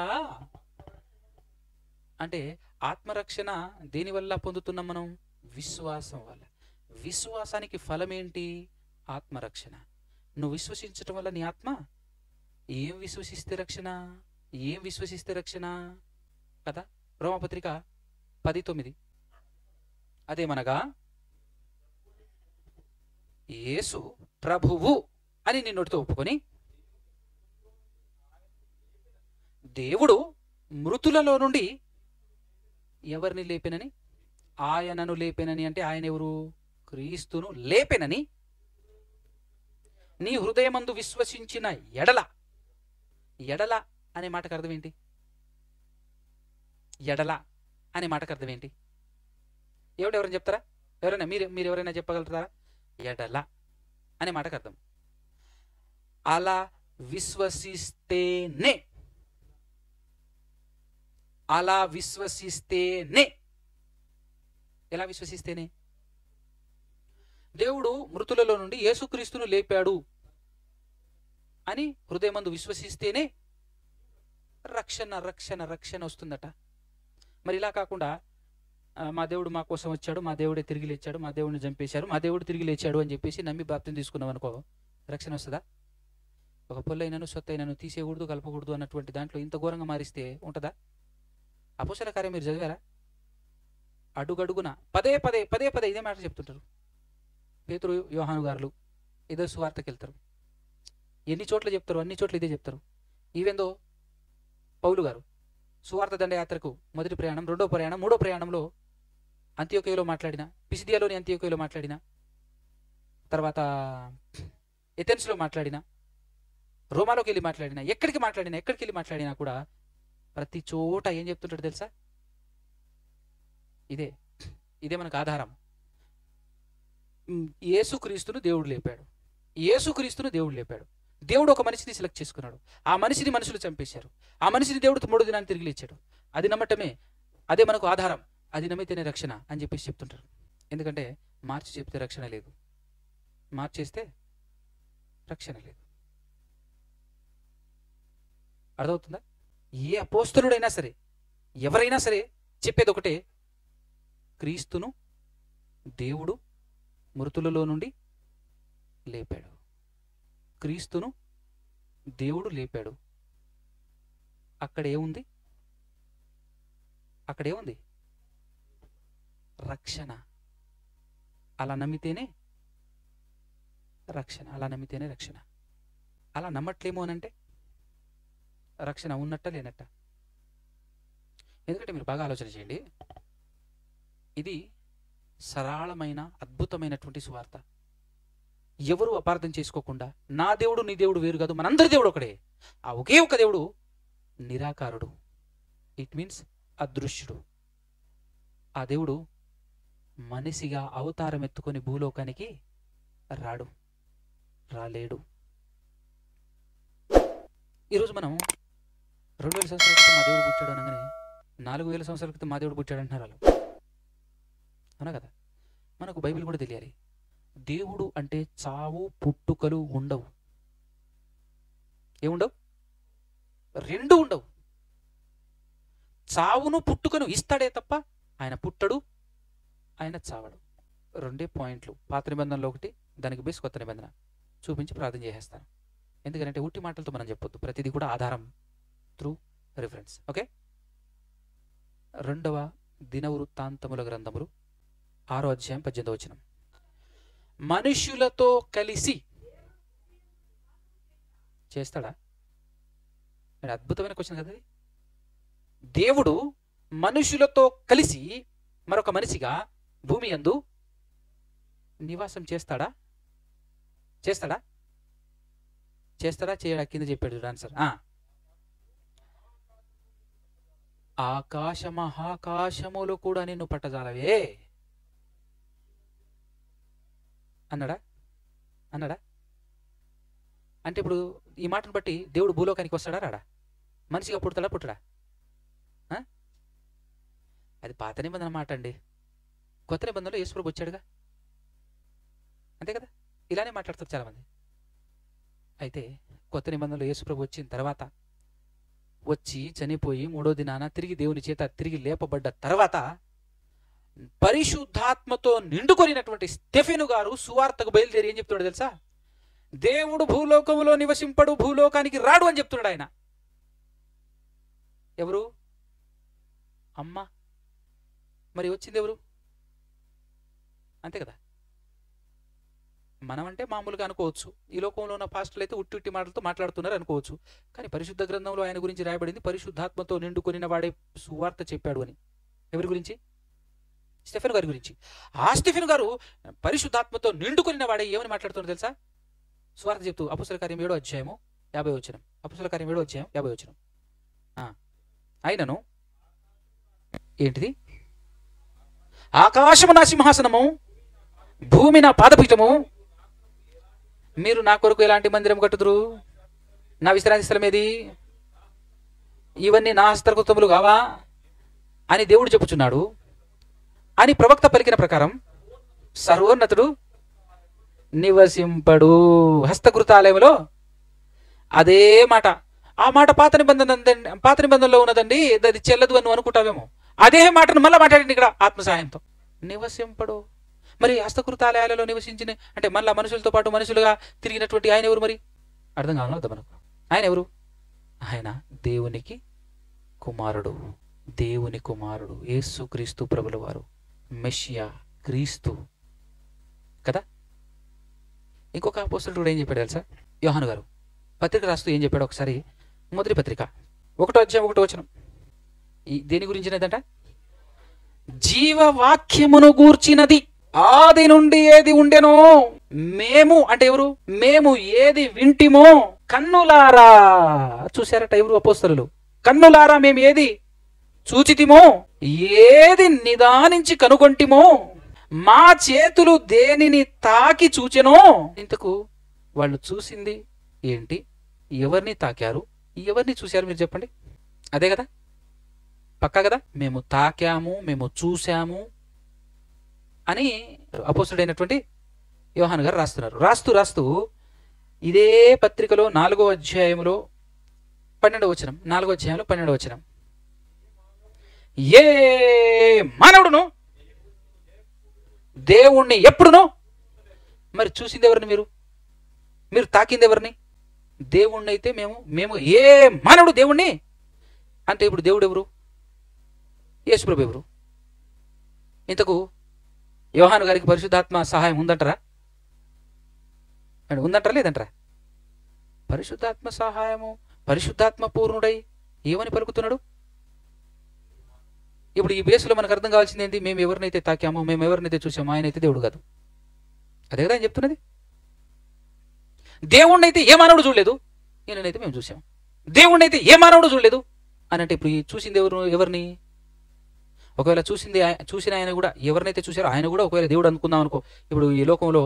అంటే ఆత్మరక్షణ దేనివల్ల పొందుతున్నాం మనం? విశ్వాసం వల్ల. విశ్వాసానికి ఫలం ఏంటి? ఆత్మరక్షణ. నువ్వు విశ్వసించటం వల్ల నీ ఆత్మ ఏం విశ్వసిస్తే రక్షణ? ఏం విశ్వసిస్తే రక్షణ కదా? రోమపత్రిక 10:9 అదేమనగా, యేసు ప్రభువు అని నీ నోటితో ఒప్పుకొని దేవుడు మృతులలో నుండి ఎవరిని లేపెనని? ఆయనను లేపెనని. అంటే ఆయన ఎవరు? క్రీస్తును లేపెనని నీ హృదయమందు విశ్వసించిన ఎడల. ఎడల అనే మాటకు అర్థం ఏంటి? ఎడల అనే మాటకు అర్థం ఏంటి? ఎవరైనా చెప్తారా? ఎవరైనా మీరు ఎవరైనా చెప్పగలుగుతారా? ఎడల అనే మాటకు అర్థం అలా విశ్వసిస్తేనే. అలా విశ్వసిస్తేనే. ఎలా విశ్వసిస్తేనే? దేవుడు మృతులలో నుండి యేసుక్రీస్తును లేపాడు అని హృదయమందు విశ్వసిస్తేనే రక్షణ రక్షణ రక్షణ వస్తుందట. మరి ఇలా కాకుండా మా దేవుడు మా కోసం వచ్చాడు, మా దేవుడే తిరిగి లేచాడు, మా దేవుడిని చంపేశాడు, మా దేవుడు తిరిగి లేచాడు అని చెప్పేసి నమ్మి బాప్తిని తీసుకున్నాం అనుకో, రక్షణ వస్తుందా? ఒక పొల్లైనను సొత్తైనను తీసేయకూడదు, కలపకూడదు అన్నటువంటి దాంట్లో ఇంత ఘోరంగా మారిస్తే ఉంటుందా? అపోస్తల కార్యం మీరు చదివారా? అడుగడుగున పదే పదే పదే పదే ఇదే మాట చెప్తుంటారు. పేతురు యోహాను గారులు ఏదో సువార్తకి వెళ్తారు, ఎన్ని చోట్ల చెప్తారు, అన్ని చోట్ల ఇదే చెప్తారు. ఈవెందో పౌలు గారు సువార్త దండయాత్రకు మొదటి ప్రయాణం, రెండో ప్రయాణం, మూడో ప్రయాణంలో అంత్యోక్యలో మాట్లాడిన, పిసిదియాలోని అంత్యోక్యలో మాట్లాడిన, తర్వాత ఎథెన్స్లో మాట్లాడిన, రోమాలోకి వెళ్ళి మాట్లాడినా, ఎక్కడికి వెళ్ళి మాట్లాడినా కూడా ప్రతి చోట ఏం చెప్తుంటాడు తెలుసా? ఇదే మనకు ఆధారం. యేసుక్రీస్తును దేవుడు లేపాడు. యేసుక్రీస్తును దేవుడు లేపాడు. దేవుడు ఒక మనిషిని సెలెక్ట్ చేసుకున్నాడు. ఆ మనిషిని మనుషులు చంపేశారు. ఆ మనిషిని దేవుడు 3వ దినాన్ని తిరిగి లేచాడు. అది నమ్మటమే, అదే మనకు ఆధారం. అది నమ్మితేనే రక్షణ అని చెప్పేసి చెప్తుంటారు. ఎందుకంటే మార్చి చెప్తే రక్షణ లేదు, మార్చేస్తే రక్షణ లేదు. అర్థమవుతుందా? ఏ అపోస్తలుడైనా సరే, ఎవరైనా సరే చెప్పేది ఒకటే, క్రీస్తును దేవుడు మృతులలో నుండి లేపాడు. క్రీస్తును దేవుడు లేపాడు. అక్కడేముంది? రక్షణ. అలా నమ్మితేనే రక్షణ. అలా నమ్మట్లేమో అనంటే రక్షణ ఉన్నట్ట లేనట్ట? ఎందుకంటే మీరు బాగా ఆలోచన చేయండి, ఇది సరళమైన అద్భుతమైనటువంటి సువార్త. ఎవరు అపార్థం చేసుకోకుండా, నా దేవుడు నీ దేవుడు వేరు కాదు, మనందరి దేవుడు ఒకడే. ఆ ఒకే ఒక దేవుడు నిరాకారుడు, ఇట్ మీన్స్ అదృశ్యుడు. ఆ దేవుడు మనిషిగా అవతారం ఎత్తుకొని భూలోకానికి రాలేడు. ఈరోజు మనం 2000 సంవత్సరాల క్రితం మా దేవుడు పుట్టాడు అనగానే 4000 సంవత్సరాల క్రితం మా దేవుడు పుట్టాడు అంటున్నారు వాళ్ళు. అవునా కదా? మనకు బైబిల్ కూడా తెలియాలి. దేవుడు అంటే చావు పుట్టుకలు ఉండవు. ఏముండవు? రెండు ఉండవు. చావును పుట్టుకను ఇస్తాడే తప్ప ఆయన పుట్టడు, ఆయన చావడు. 2 పాయింట్లు. పాత నిబంధనలో ఒకటి, దానికి బేస్ కొత్త నిబంధన చూపించి ప్రార్థన చేసేస్తాను. ఎందుకంటే ఉట్టి మాటలతో మనం చెప్పొద్దు, ప్రతిదీ కూడా ఆధారం, త్రూ రిఫరెన్స్. ఓకే? 2వ దినవృత్తాంతముల గ్రంథములు 6వ అధ్యాయం 18వ వచనం. మనుషులతో కలిసి చేస్తాడా? అద్భుతమైన క్వశ్చన్ కదా. దేవుడు మనుషులతో కలిసి మరొక మనిషిగా భూమి యందు నివాసం చేస్తాడా? చేయడా? కింద చెప్పాడు ఆన్సర్. ఆకాశ మహాకాశములు కూడా నిన్ను పట్టజాలవే అన్నాడా? అంటే ఇప్పుడు ఈ మాటను బట్టి దేవుడు భూలోకానికి వస్తాడా రాడా? మనిషిగా పుడతాడా పుట్టడా? అది పాత నిబంధన మాట అండి. కొత్త నిబంధనలో యేసుప్రభు వచ్చాడుగా, అంతే కదా. ఇలానే మాట్లాడతారు చాలామంది. అయితే కొత్త నిబంధనలో యేసుప్రభు వచ్చిన తర్వాత, వచ్చి చనిపోయి మూడో దినాన తిరిగి దేవుని చేత తిరిగి లేపబడ్డ తర్వాత పరిశుద్ధాత్మతో నిండుకొనినటువంటి స్టెఫెను గారు సువార్తకు బయలుదేరి ఏం చెప్తున్నాడు తెలుసా? దేవుడు భూలోకములో నివసింపడు, భూలోకానికి రాడు అని చెప్తున్నాడు ఆయన. ఎవరు? అమ్మ. మరి వచ్చింది ఎవరు? అంతే కదా. మనం అంటే మామూలుగా అనుకోవచ్చు, ఈ లోకంలో ఉన్న పాస్టర్లు అయితే ఉట్టి మాటలతో మాట్లాడుతున్నారు అనుకోవచ్చు. కానీ పరిశుద్ధ గ్రంథంలో ఆయన గురించి రాయబడింది పరిశుద్ధాత్మతో నిండుకొనిన వాడే సువార్త చెప్పాడు అని. ఎవరి గురించి? స్టెఫెను గారి గురించి. ఆ స్టెఫెను గారు పరిశుద్ధాత్మతో నిండుకొనిన వాడే ఏమని మాట్లాడుతున్నారు తెలుసా? సువార్త చెప్తూ అపోస్తలుల కార్యం 7వ అధ్యాయము 50వ వచనం. అపోస్తలుల కార్యం 7వ అధ్యాయం 50వ వచనం. ఆయనను ఏంటిది? ఆకాశము నా సింహాసనము, భూమి నా పాదపీఠము, మీరు నా కొరకు ఎలాంటి మందిరం కట్టుదురు? నా విశ్రాంతి స్థలం ఏది? ఇవన్నీ నా హస్తకృతములు కావా అని దేవుడు చెప్పుచున్నాడు అని ప్రవక్త పలికిన ప్రకారం సర్వోన్నతుడు నివసింపడు హస్తకృతాలయంలో. అదే మాట. ఆ మాట పాత నిబంధనలో ఉన్నదండి, అది చెల్లదు అని అనుకుంటావేమో. అదే మాటను మళ్ళీ మాట్లాడండి ఇక్కడ ఆత్మ సహాయంతో. నివసింపడు. మరి హస్తకృతాలయాలలో నివసించిన అంటే మళ్ళా మనుషులతో పాటు మనుషులుగా తిరిగినటువంటి ఆయన ఎవరు? మరి అర్థం కావాలద్దా మనకు? ఆయన ఎవరు? ఆయన దేవునికి కుమారుడు, దేవుని కుమారుడు, యేసు క్రీస్తు ప్రభుల వారు, మెషియా, క్రీస్తు కదా. ఇంకొక అపోస్తలుడు కూడా ఏం చెప్పాడు తెలుసా? యోహాను గారు పత్రిక రాస్తూ ఏం చెప్పాడు ఒకసారి. మొదటి పత్రిక 1వ అధ్యాయం 1వ వచనం. దేని గురించినదంట? జీవవాక్యమును గూర్చినది. ఆది నుండి ఏది ఉండెనో మేము, అంటే ఎవరు? మేము ఏది వింటిమో కన్నులారా చూశారట. ఎవరు? అపోస్తలులు. కన్నులారా మేము ఏది చూచితిమో, ఏది నిదానించి కనుగొంటిమో, మా చేతులు దేనిని తాకి చూచెనో. ఇంతకు వాళ్ళు చూసింది ఏంటి? ఎవరిని తాకారు? ఎవరిని చూశారు? మీరు చెప్పండి. అదే కదా, పక్కా కదా. మేము తాకాము, మేము చూశాము అని అపోస్తలుడైనటువంటి యోహాను గారు రాస్తున్నారు. రాస్తూ ఇదే పత్రికలో 4వ అధ్యాయంలో 12వ వచనం, 4వ అధ్యాయంలో 12వ వచనం, ఏ మానవుడును దేవుణ్ణి ఎప్పుడును మరి చూసింది ఎవరిని? మీరు తాకింది ఎవరిని? దేవుణ్ణి. అయితే మేము ఏ మానవుడు దేవుణ్ణి అంటే ఇప్పుడు దేవుడు ఎవరు? యేసుప్రభు ఎవరు? ఇంతకు యోహాను గారికి పరిశుద్ధాత్మ సహాయం ఉందంటారా? ఉందంటారా లేదంటారా? పరిశుద్ధాత్మ సహాయము, పరిశుద్ధాత్మ పూర్ణుడై ఏమని పలుకుతున్నాడు? ఇప్పుడు ఈ బేసులో మనకు అర్థం కావాల్సింది ఏంటి? మేము ఎవరినైతే తాకామో, మేము ఎవరినైతే చూసామో ఆయన అయితే దేవుడు కాదు. అదే కదా ఆయన చెప్తున్నది. దేవుణ్ణి అయితే ఏ మానవుడు చూడలేదు, ఈయననైతే మేము చూసాం. దేవుణ్ణి అయితే ఏ మానవుడు చూడలేదు అని అంటే ఇప్పుడు చూసింది ఎవరిని? ఒకవేళ చూసిన ఆయన కూడా ఎవరినైతే చూసారో ఆయన కూడా ఒకవేళ దేవుడు అనుకుందాం అనుకో. ఇప్పుడు ఈ లోకంలో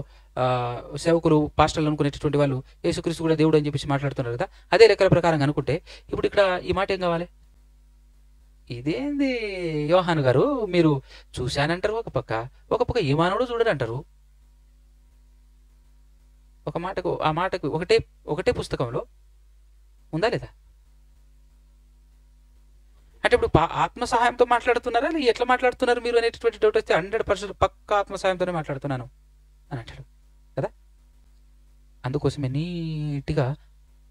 సేవకులు, పాస్టర్లు అనుకునేటటువంటి వాళ్ళు యేసుక్రీస్తు కూడా దేవుడు అని చెప్పేసి మాట్లాడుతున్నారు కదా. అదే లెక్కల ప్రకారం అనుకుంటే ఇప్పుడు ఇక్కడ ఈ మాట ఏం కావాలి? ఇదేంది యోహాను గారు, మీరు చూశానంటారు ఒక పక్క ఏ మానవుడు చూడని అంటారు. ఆ మాటకు ఒకటే పుస్తకంలో ఉందా లేదా? అంటే ఇప్పుడు ఆత్మ సహాయంతో మాట్లాడుతున్నారా, ఎట్లా మాట్లాడుతున్నారు మీరు అనేటటువంటి డౌట్ వస్తే 100% పక్కా ఆత్మ సహాయంతోనే మాట్లాడుతున్నాను అని అంటాడు కదా. అందుకోసమే నీట్గా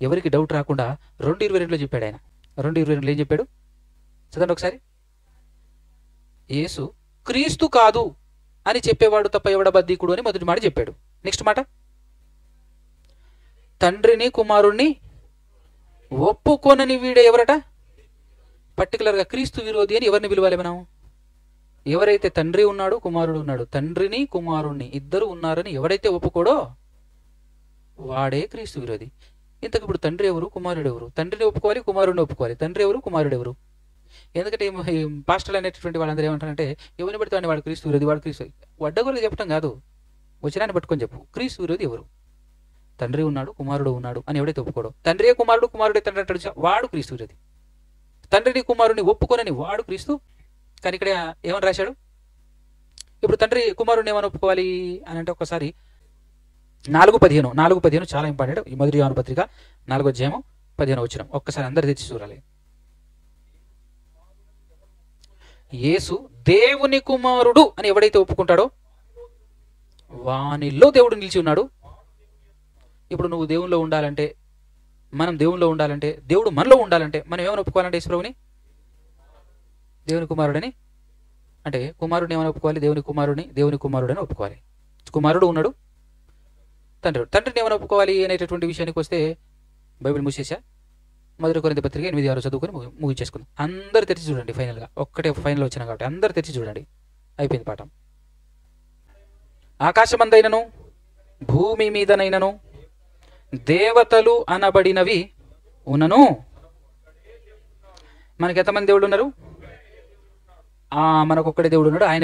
ఎవరికి డౌట్ రాకుండా 2:22లో చెప్పాడు ఆయన. 2:22లో ఏం చెప్పాడు చదవండి ఒకసారి. యేసు క్రీస్తు కాదు అని చెప్పేవాడు తప్ప ఎవడ బద్దీకుడు అని మొదటి మాట చెప్పాడు. నెక్స్ట్ మాట, తండ్రిని కుమారుణ్ణి ఒప్పుకోనని వీడే ఎవరట? పర్టికులర్గా క్రీస్తు విరోధి అని ఎవరిని పిలవాలి మనం? ఎవరైతే తండ్రి ఉన్నాడు, కుమారుడు ఉన్నాడు, తండ్రిని కుమారుణ్ణి ఇద్దరు ఉన్నారని ఎవడైతే ఒప్పుకోడో వాడే క్రీస్తు విరోధి. ఇంతకు ఇప్పుడు తండ్రి ఎవరు, కుమారుడు ఎవరు? తండ్రిని ఒప్పుకోవాలి, కుమారుడిని ఒప్పుకోవాలి. తండ్రి ఎవరు, కుమారుడు ఎవరు? ఎందుకంటే పాస్టర్లు అనేటటువంటి వాళ్ళందరూ ఏమంటారంటే ఎవరిని పెడితే వాడు క్రీస్తు విరోధి, వాడు క్రీస్తు. వడ్డగోలుగా చెప్పడం కాదు, వచనాన్ని పట్టుకొని చెప్పు. క్రీస్తు విరోధి ఎవరు? తండ్రి ఉన్నాడు, కుమారుడు ఉన్నాడు అని ఎవడైతే ఒప్పుకోడో, తండ్రియే కుమారుడు, కుమారుడే తండ్రి అంటాడు, వాడు క్రీస్తు విరోధి. తండ్రిని కుమారుడిని ఒప్పుకోనని వాడు క్రీస్తు. కానీ ఇక్కడ ఏమని రాశాడు? ఇప్పుడు తండ్రి కుమారుడిని ఏమని ఒప్పుకోవాలి అని అంటే ఒకసారి 4:15 చాలా ఇంపార్టెంట్. ఈ మొదటి యోహాను పత్రిక 4:15 వచ్చిన ఒక్కసారి అందరు తెచ్చి చూడాలి. యేసు దేవుని కుమారుడు అని ఎవడైతే ఒప్పుకుంటాడో వానిలో దేవుడు నిలిచి ఉన్నాడు. ఇప్పుడు నువ్వు దేవునిలో ఉండాలంటే, మనం దేవునిలో ఉండాలంటే, దేవుడు మనలో ఉండాలంటే మనం ఏమని ఒప్పుకోవాలంటే యేసుప్రభుని దేవుని కుమారుడని. అంటే కుమారుడిని ఏమని ఒప్పుకోవాలి? దేవుని కుమారుడని ఒప్పుకోవాలి. కుమారుడు ఉన్నాడు, తండ్రిని ఏమని ఒప్పుకోవాలి అనేటటువంటి విషయానికి వస్తే బైబిల్ మూసేసా. మొదటి కొరింథీ పత్రిక 8:6 చదువుకొని ముగించేసుకుందాం. అందరు తెరిచి చూడండి. ఫైనల్గా ఒక్కటే ఫైనల్ వచ్చినా కాబట్టి అందరు తెరిచి చూడండి. అయిపోయింది పాఠం. ఆకాశమందైనను భూమి మీదనైనను దేవతలు అనబడినవి ఉన్నను. మనకి ఎంతమంది దేవుళ్ళు ఉన్నారు? మనకొక్కడే దేవుడు ఉన్నాడు. ఆయన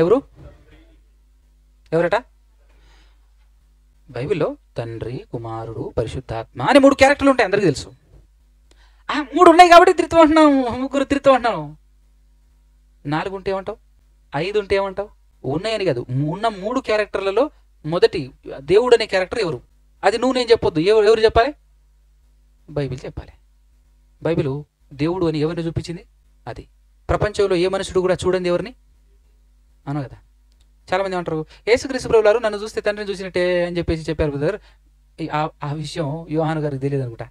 ఎవరట? బైబిల్లో తండ్రి, కుమారుడు, పరిశుద్ధాత్మ అని 3 క్యారెక్టర్లు ఉంటాయి, అందరికీ తెలుసు. 3 ఉన్నాయి కాబట్టి త్రిత్వం అంటున్నాం, ముగ్గురు త్రిత్వం అంటున్నాం. 4 ఉంటే ఏమంటావు? 5 ఉంటే ఏమంటావు? ఉన్నాయని కాదు, ఉన్న 3 క్యారెక్టర్లలో మొదటి దేవుడు అనే క్యారెక్టర్ ఎవరు? అది నువ్వు నేను చెప్పొద్దు. ఎవరు చెప్పాలి? బైబిల్ చెప్పాలి. బైబిల్ దేవుడు అని ఎవరిని చూపించింది? అది. ప్రపంచంలో ఏ మనుషుడు కూడా చూడండి ఎవరిని అను కదా. చాలామంది ఏమంటారు, యేసుక్రీస్తు ప్రభువు వారు నన్ను చూస్తే తండ్రిని చూసినట్టే అని చెప్పారు బ్రదర్. ఆ విషయం యోహాను గారికి తెలియదు అనుకుంటా.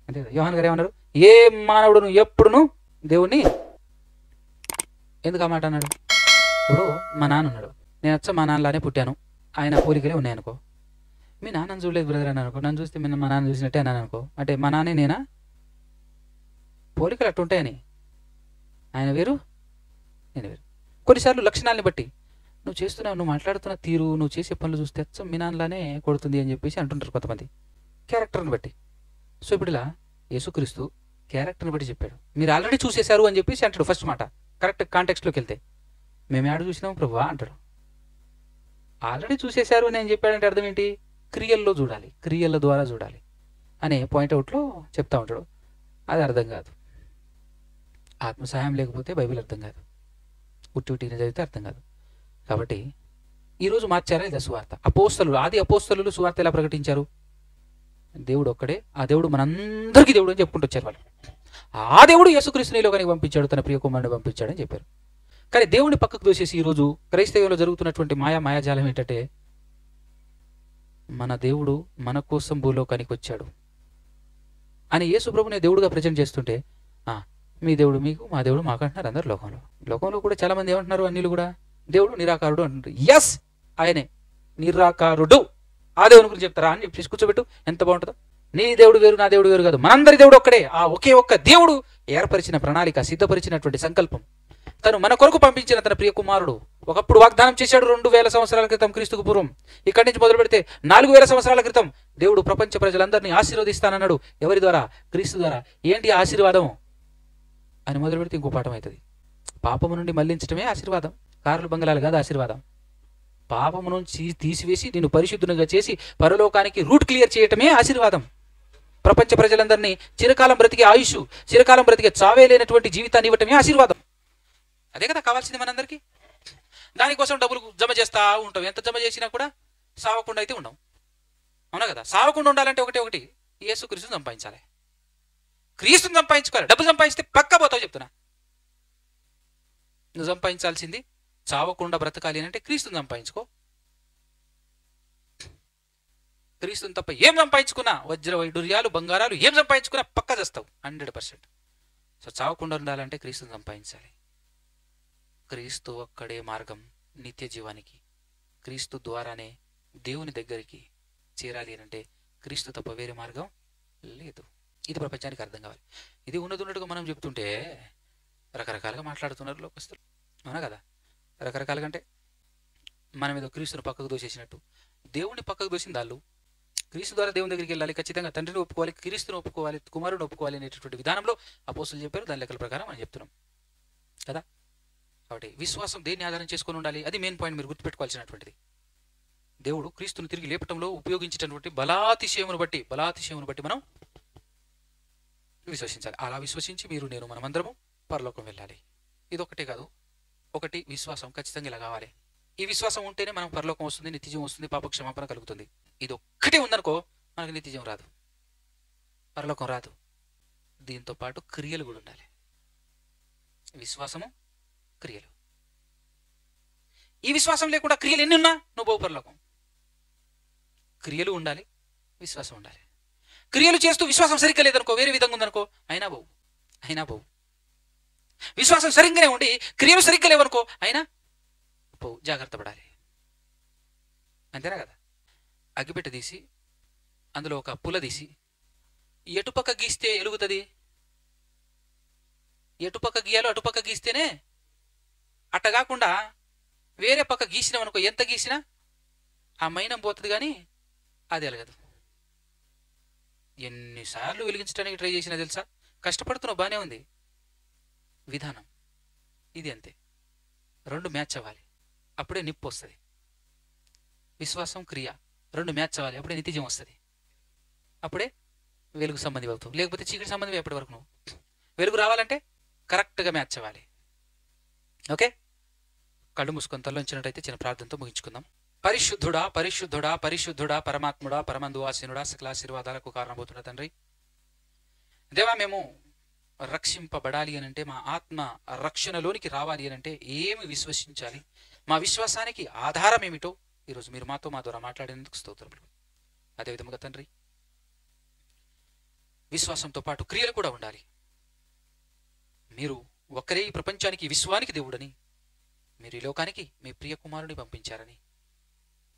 అంతే కదా. యోహాను గారు ఏమన్నారు? ఏ మానవుడును ఎప్పుడును దేవుణ్ణి ఎందుకు ఆ మాట అన్నాడు? ఇప్పుడు మా నాన్న ఉన్నాడు, నేను మా నాన్నలానే పుట్టాను, ఆయన పోలికలే ఉన్నాయనుకో. మీ నాన్నని చూడలేదు బ్రదర్ అని అనుకో, నన్ను చూస్తే మా నాన్న చూసినట్టే అన్నాను అనుకో. అంటే మా నాన్నే నేనా? పోలికలు అట్టుంటాయని. ఆయన వేరు, నేను వేరు. కొన్నిసార్లు లక్షణాలని బట్టి నువ్వు మాట్లాడుతున్న తీరు, నువ్వు చేసే పనులు చూస్తే మీ నాన్నలానే కొడుతుంది అని చెప్పేసి అంటుంటారు కొంతమంది, క్యారెక్టర్ని బట్టి. సో ఇప్పుడు ఇలా యేసుక్రీస్తు క్యారెక్టర్ని బట్టి చెప్పాడు. మీరు ఆల్రెడీ చూసేశారు అని చెప్పేసి అంటాడు ఫస్ట్ మాట. కరెక్ట్ కాంటెక్స్ట్లోకి వెళ్తే మేము ఏడు చూసినాం ప్రభువా అంటాడు. ఆల్రెడీ చూసేశారు అని చెప్పాడంటే అర్థం ఏంటి? క్రియల్లో చూడాలి, క్రియల ద్వారా చూడాలి అనే పాయింట్అవుట్లో చెప్తా ఉంటాడు. అది అర్థం కాదు. ఆత్మ సహాయం లేకపోతే బైబిల్ అర్థం కాదు, ఉట్టిని చదివితే అర్థం కాదు. కాబట్టి ఈరోజు మార్చారా ఇది సువార్త. ఆది అపోస్తలులు సువార్త ఎలా ప్రకటించారు? దేవుడు ఒక్కడే, ఆ దేవుడు మనందరికీ దేవుడు అని చెప్పుకుంటూ వచ్చారు వాళ్ళు. ఆ దేవుడు యేసుక్రీస్తుని ఈ లోకానికి పంపించాడు, తన ప్రియ కుమారుని పంపించాడని చెప్పారు. కానీ దేవుడిని పక్కకు దోసేసి ఈరోజు క్రైస్తవ్యంలో జరుగుతున్నటువంటి మాయాజాలం ఏంటంటే, మన దేవుడు మన కోసం భూలోకానికి వచ్చాడు అని యేసు ప్రభునే దేవుడుగా ప్రజెంట్ చేస్తుంటే, మీ దేవుడు మీకు, మా దేవుడు మాకు అంటున్నారు అందరు లోకంలో కూడా చాలా మంది ఏమంటున్నారు? అన్నిలు కూడా దేవుడు నిరాకారుడు అంటున్నారు. ఎస్, ఆయనే నిరాకారుడు. ఆ దేవుని గురించి చెప్తారా అని చెప్పి కూర్చోబెట్టు, ఎంత బాగుంటుందో. నీ దేవుడు వేరు, నా దేవుడు వేరు కాదు, మనందరి దేవుడు ఒక్కడే. ఆ ఒకే ఒక్క దేవుడు ఏర్పరిచిన ప్రణాళిక, సిద్ధపరిచినటువంటి సంకల్పం, తను మన కొరకు పంపించిన తన ప్రియ కుమారుడు ఒకప్పుడు వాగ్దానం చేశాడు 2000 సంవత్సరాల క్రితం క్రీస్తుకు పూర్వం. ఇక్కడి నుంచి మొదలు పెడితే 4000 సంవత్సరాల క్రితం దేవుడు ప్రపంచ ప్రజలందరినీ ఆశీర్వదిస్తానన్నాడు. ఎవరి ద్వారా? క్రీస్తు ద్వారా. ఏంటి ఆశీర్వాదం అని మొదలు పెడితే ఇంకో పాఠం అవుతుంది. పాపము నుండి మళ్లించడమే ఆశీర్వాదం, కార్లు బంగళాలు కాదు ఆశీర్వాదం. పాపము నుంచి తీసివేసి నిన్ను పరిశుద్ధునిగా చేసి పరలోకానికి రూట్ క్లియర్ చేయటమే ఆశీర్వాదం. ప్రపంచ ప్రజలందరినీ చిరకాలం బ్రతికే ఆయుష్, చిరకాలం బ్రతికే చావే లేనటువంటి జీవితాన్ని ఇవ్వటమే ఆశీర్వాదం. అదే కదా కావాల్సింది మనందరికీ. దానికోసం డబ్బులు జమ చేస్తా ఉంటాం. ఎంత జమ చేసినా కూడా సావకుండా అయితే ఉండం. అవునా కదా? సావకుండా ఉండాలంటే ఒకటి యేసుక్రీస్తుని సంపాదించాలి. క్రీస్తుని సంపాదించుకోవాలి. డబ్బు సంపాదిస్తే పక్క పోతావు చెప్తున్నా. నువ్వు సంపాదించాల్సింది చావకుండా బ్రతకాలి అంటే క్రీస్తుని సంపాదించుకో. క్రీస్తుని తప్ప ఏం సంపాదించుకున్నా, వజ్ర వైడూర్యాలు బంగారాలు ఏం సంపాదించుకున్నా పక్క చేస్తావు 100%. సో చావకుండా ఉండాలంటే క్రీస్తుని సంపాదించాలి. క్రీస్తు ఒక్కడే మార్గం నిత్య జీవానికి. క్రీస్తు ద్వారానే దేవుని దగ్గరికి చేరాలి అంటే క్రీస్తు తప్ప వేరే మార్గం లేదు. ఇది ప్రపంచానికి అర్థం కావాలి. ఇది ఉన్నట్టుగా మనం చెప్తుంటే రకరకాలుగా మాట్లాడుతున్నారు లోకస్తులు. అవునా కదా? రకరకాలుగా అంటే మనం ఏదో క్రీస్తుని పక్కకు దోసేసినట్టు. దేవుడిని పక్కకు దోసింది వాళ్ళు. క్రీస్తు ద్వారా దేవుని దగ్గరికి వెళ్ళాలి, ఖచ్చితంగా తండ్రిని ఒప్పుకోవాలి, క్రీస్తుని ఒప్పుకోవాలి, కుమారుని ఒప్పుకోవాలి అనేటటువంటి విధానంలో అపోస్తలులు చెప్పారు. దాని లెక్కల ప్రకారం మనం చెప్తున్నాం కదా. కాబట్టి విశ్వాసం దేన్ని ఆధారం చేసుకొని ఉండాలి? అది మెయిన్ పాయింట్, మీరు గుర్తుపెట్టుకోవాల్సినటువంటిది. దేవుడు క్రీస్తును తిరిగి లేపటంలో ఉపయోగించేటటువంటి బలాతిశయమును బట్టి మనం విశ్వసించాలి. అలా విశ్వసించి మీరు నేను మనమందరము పరలోకం వెళ్ళాలి. ఇదొకటే కాదు, ఒకటి విశ్వాసం ఖచ్చితంగా ఇలా కావాలి. ఈ విశ్వాసం ఉంటేనే మనం పరలోకం వస్తుంది, నిత్యజీవం వస్తుంది, పాపక్షమాపణ కలుగుతుంది. ఇది ఒక్కటే ఉందనుకో మనకు నిత్యజీవం రాదు, పరలోకం రాదు. దీంతో పాటు క్రియలు కూడా ఉండాలి. విశ్వాసము, క్రియలు. ఈ విశ్వాసం లేకుండా క్రియలు ఎన్ని ఉన్నా నువ్వు పోవు పరలోకం. క్రియలు ఉండాలి, విశ్వాసం ఉండాలి. క్రియలు చేస్తూ విశ్వాసం సరిగ్గా లేదనుకో, వేరే విధంగా ఉందనుకో, అయినా పోవు. విశ్వాసం సరిగ్గానే ఉండి క్రియలు సరిగ్గా లేవనుకో, అయినా పోవు. జాగ్రత్త పడాలి. అంతేనా కదా? అగ్గిపెట్ట తీసి అందులో ఒక పుల్ల తీసి ఎటుపక్క గీస్తే ఎలుగుతుంది. ఎటుపక్క గీయాలో అటుపక్క గీస్తేనే, అట్ట కాకుండా వేరే పక్క గీసినామనుకో, ఎంత గీసినా ఆ మైనం పోతుంది కానీ అది ఎలగదు. ఎన్నిసార్లు వెలిగించడానికి ట్రై చేసినా తెలుసా, కష్టపడుతున్నావు, బాగానే ఉంది. విధానం ఇది అంతే. రెండు మ్యాచ్ అవ్వాలి, అప్పుడే నిప్పు వస్తుంది. విశ్వాసం, క్రియ రెండు మ్యాచ్ అవ్వాలి, అప్పుడే నిత్యజీవం వస్తుంది. అప్పుడే వెలుగు సంబంధి అవుతావు. లేకపోతే చీకటి సంబంధం ఎప్పటి వరకు నువ్వు. వెలుగు రావాలంటే కరెక్ట్గా మ్యాచ్ అవ్వాలి. ఓకే, కళ్ళు మూసుకొని తల్లించినట్టయితే చిన్న ప్రార్థనతో ముగించుకుందాం. పరిశుద్ధుడా పరిశుద్ధుడా పరిశుద్ధుడా పరమాత్ముడా పరమందు ఆసీనుడా సకల ఆశీర్వాదాలకు కారణమవుతున్న తండ్రి దేవా, మేము రక్షింపబడాలి అనంటే, మా ఆత్మ రక్షణలోనికి రావాలి అనంటే ఏమి విశ్వసించాలి, మా విశ్వాసానికి ఆధారం ఏమిటో ఈరోజు మీరు మాతో మా ద్వారా మాట్లాడేందుకు స్తోత్రములు. అదేవిధంగా తండ్రి, విశ్వాసంతో పాటు క్రియలు కూడా ఉండాలి. మీరు ఒక్కరే ఈ ప్రపంచానికి, విశ్వానికి దేవుడని, మీరు ఈ లోకానికి మీ ప్రియ కుమారుని పంపించారని,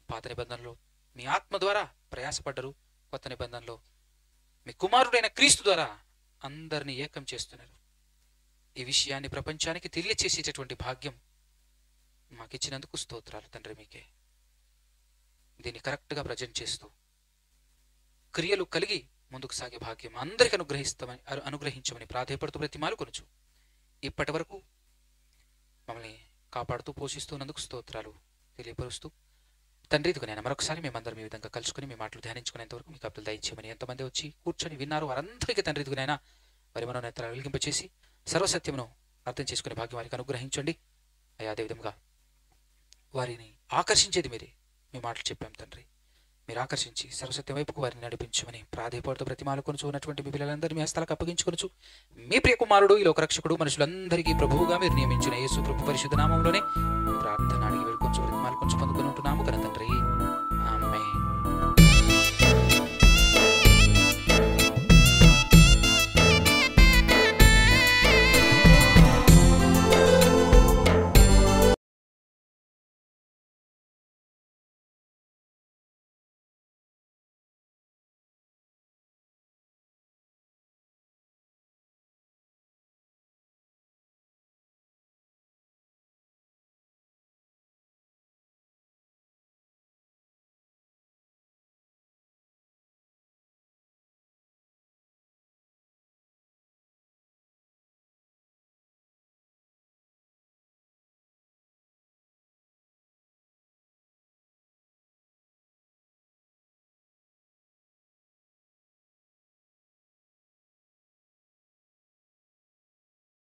పాత నిబంధనలో మీ ఆత్మ ద్వారా ప్రయాసపడ్డరు, కొత్త నిబంధనలో మీ కుమారుడైన క్రీస్తు ద్వారా అందరినీ ఏకం చేస్తున్నారు. ఈ విషయాన్ని ప్రపంచానికి తెలియచేసేటటువంటి భాగ్యం మాకిచ్చినందుకు స్తోత్రాలు తండ్రి. మీకే దీన్ని కరెక్ట్గా ప్రజెంట్ చేస్తూ క్రియలు కలిగి ముందుకు సాగే భాగ్యం అందరికీ అనుగ్రహించమని ప్రాధేయపడుతూ బ్రతిమాలు కొనుచు ఇప్పటి వరకు మమ్మల్ని కాపాడుతూ పోషిస్తున్నందుకు స్తోత్రాలు తెలియపరుస్తూ తండ్రి, ఇదిగో నేను మరొకసారి మేమందరం ఈ విధంగా కలుసుకుని మీ మాటలు ధ్యానించుకునేంతవరకు మీకు అప్పులు దయచేయమని ఎంతమంది వచ్చి కూర్చొని విన్నారు వారందరికీ తండ్రి, ఇదిగోనైనా వారి మనోనేతలు వెలిగింపచేసి సర్వసత్యమును అర్థం చేసుకునే భాగ్యం వారికి అనుగ్రహించండి అయ్యా. అదేవిధంగా వారిని ఆకర్షించేది మీరే. మీ మాటలు చెప్పాం తండ్రి, మీరు ఆకర్షించి సర్వసత్యం వైపుకు వారిని నడిపించమని ప్రాధేయపడుతూ బ్రతిమాలు కొనుచు ఉన్నటువంటి మీ పిల్లలందరినీ మీ హస్తాలకు అప్పగించుకొనుచు మీ ప్రియ కుమారుడు, ఈ లోక రక్షకుడు, మనుషులందరికీ ప్రభువుగా మీరు నియమించిన యేసు ప్రభు పరిశుద్ధ నామంలోనే ప్రార్థన అడిగి వేడుకొంచు బ్రతిమాలు కొంచెం పొందుకొని ఉంటున్నాము కదా తండ్రి. ఆమేన్.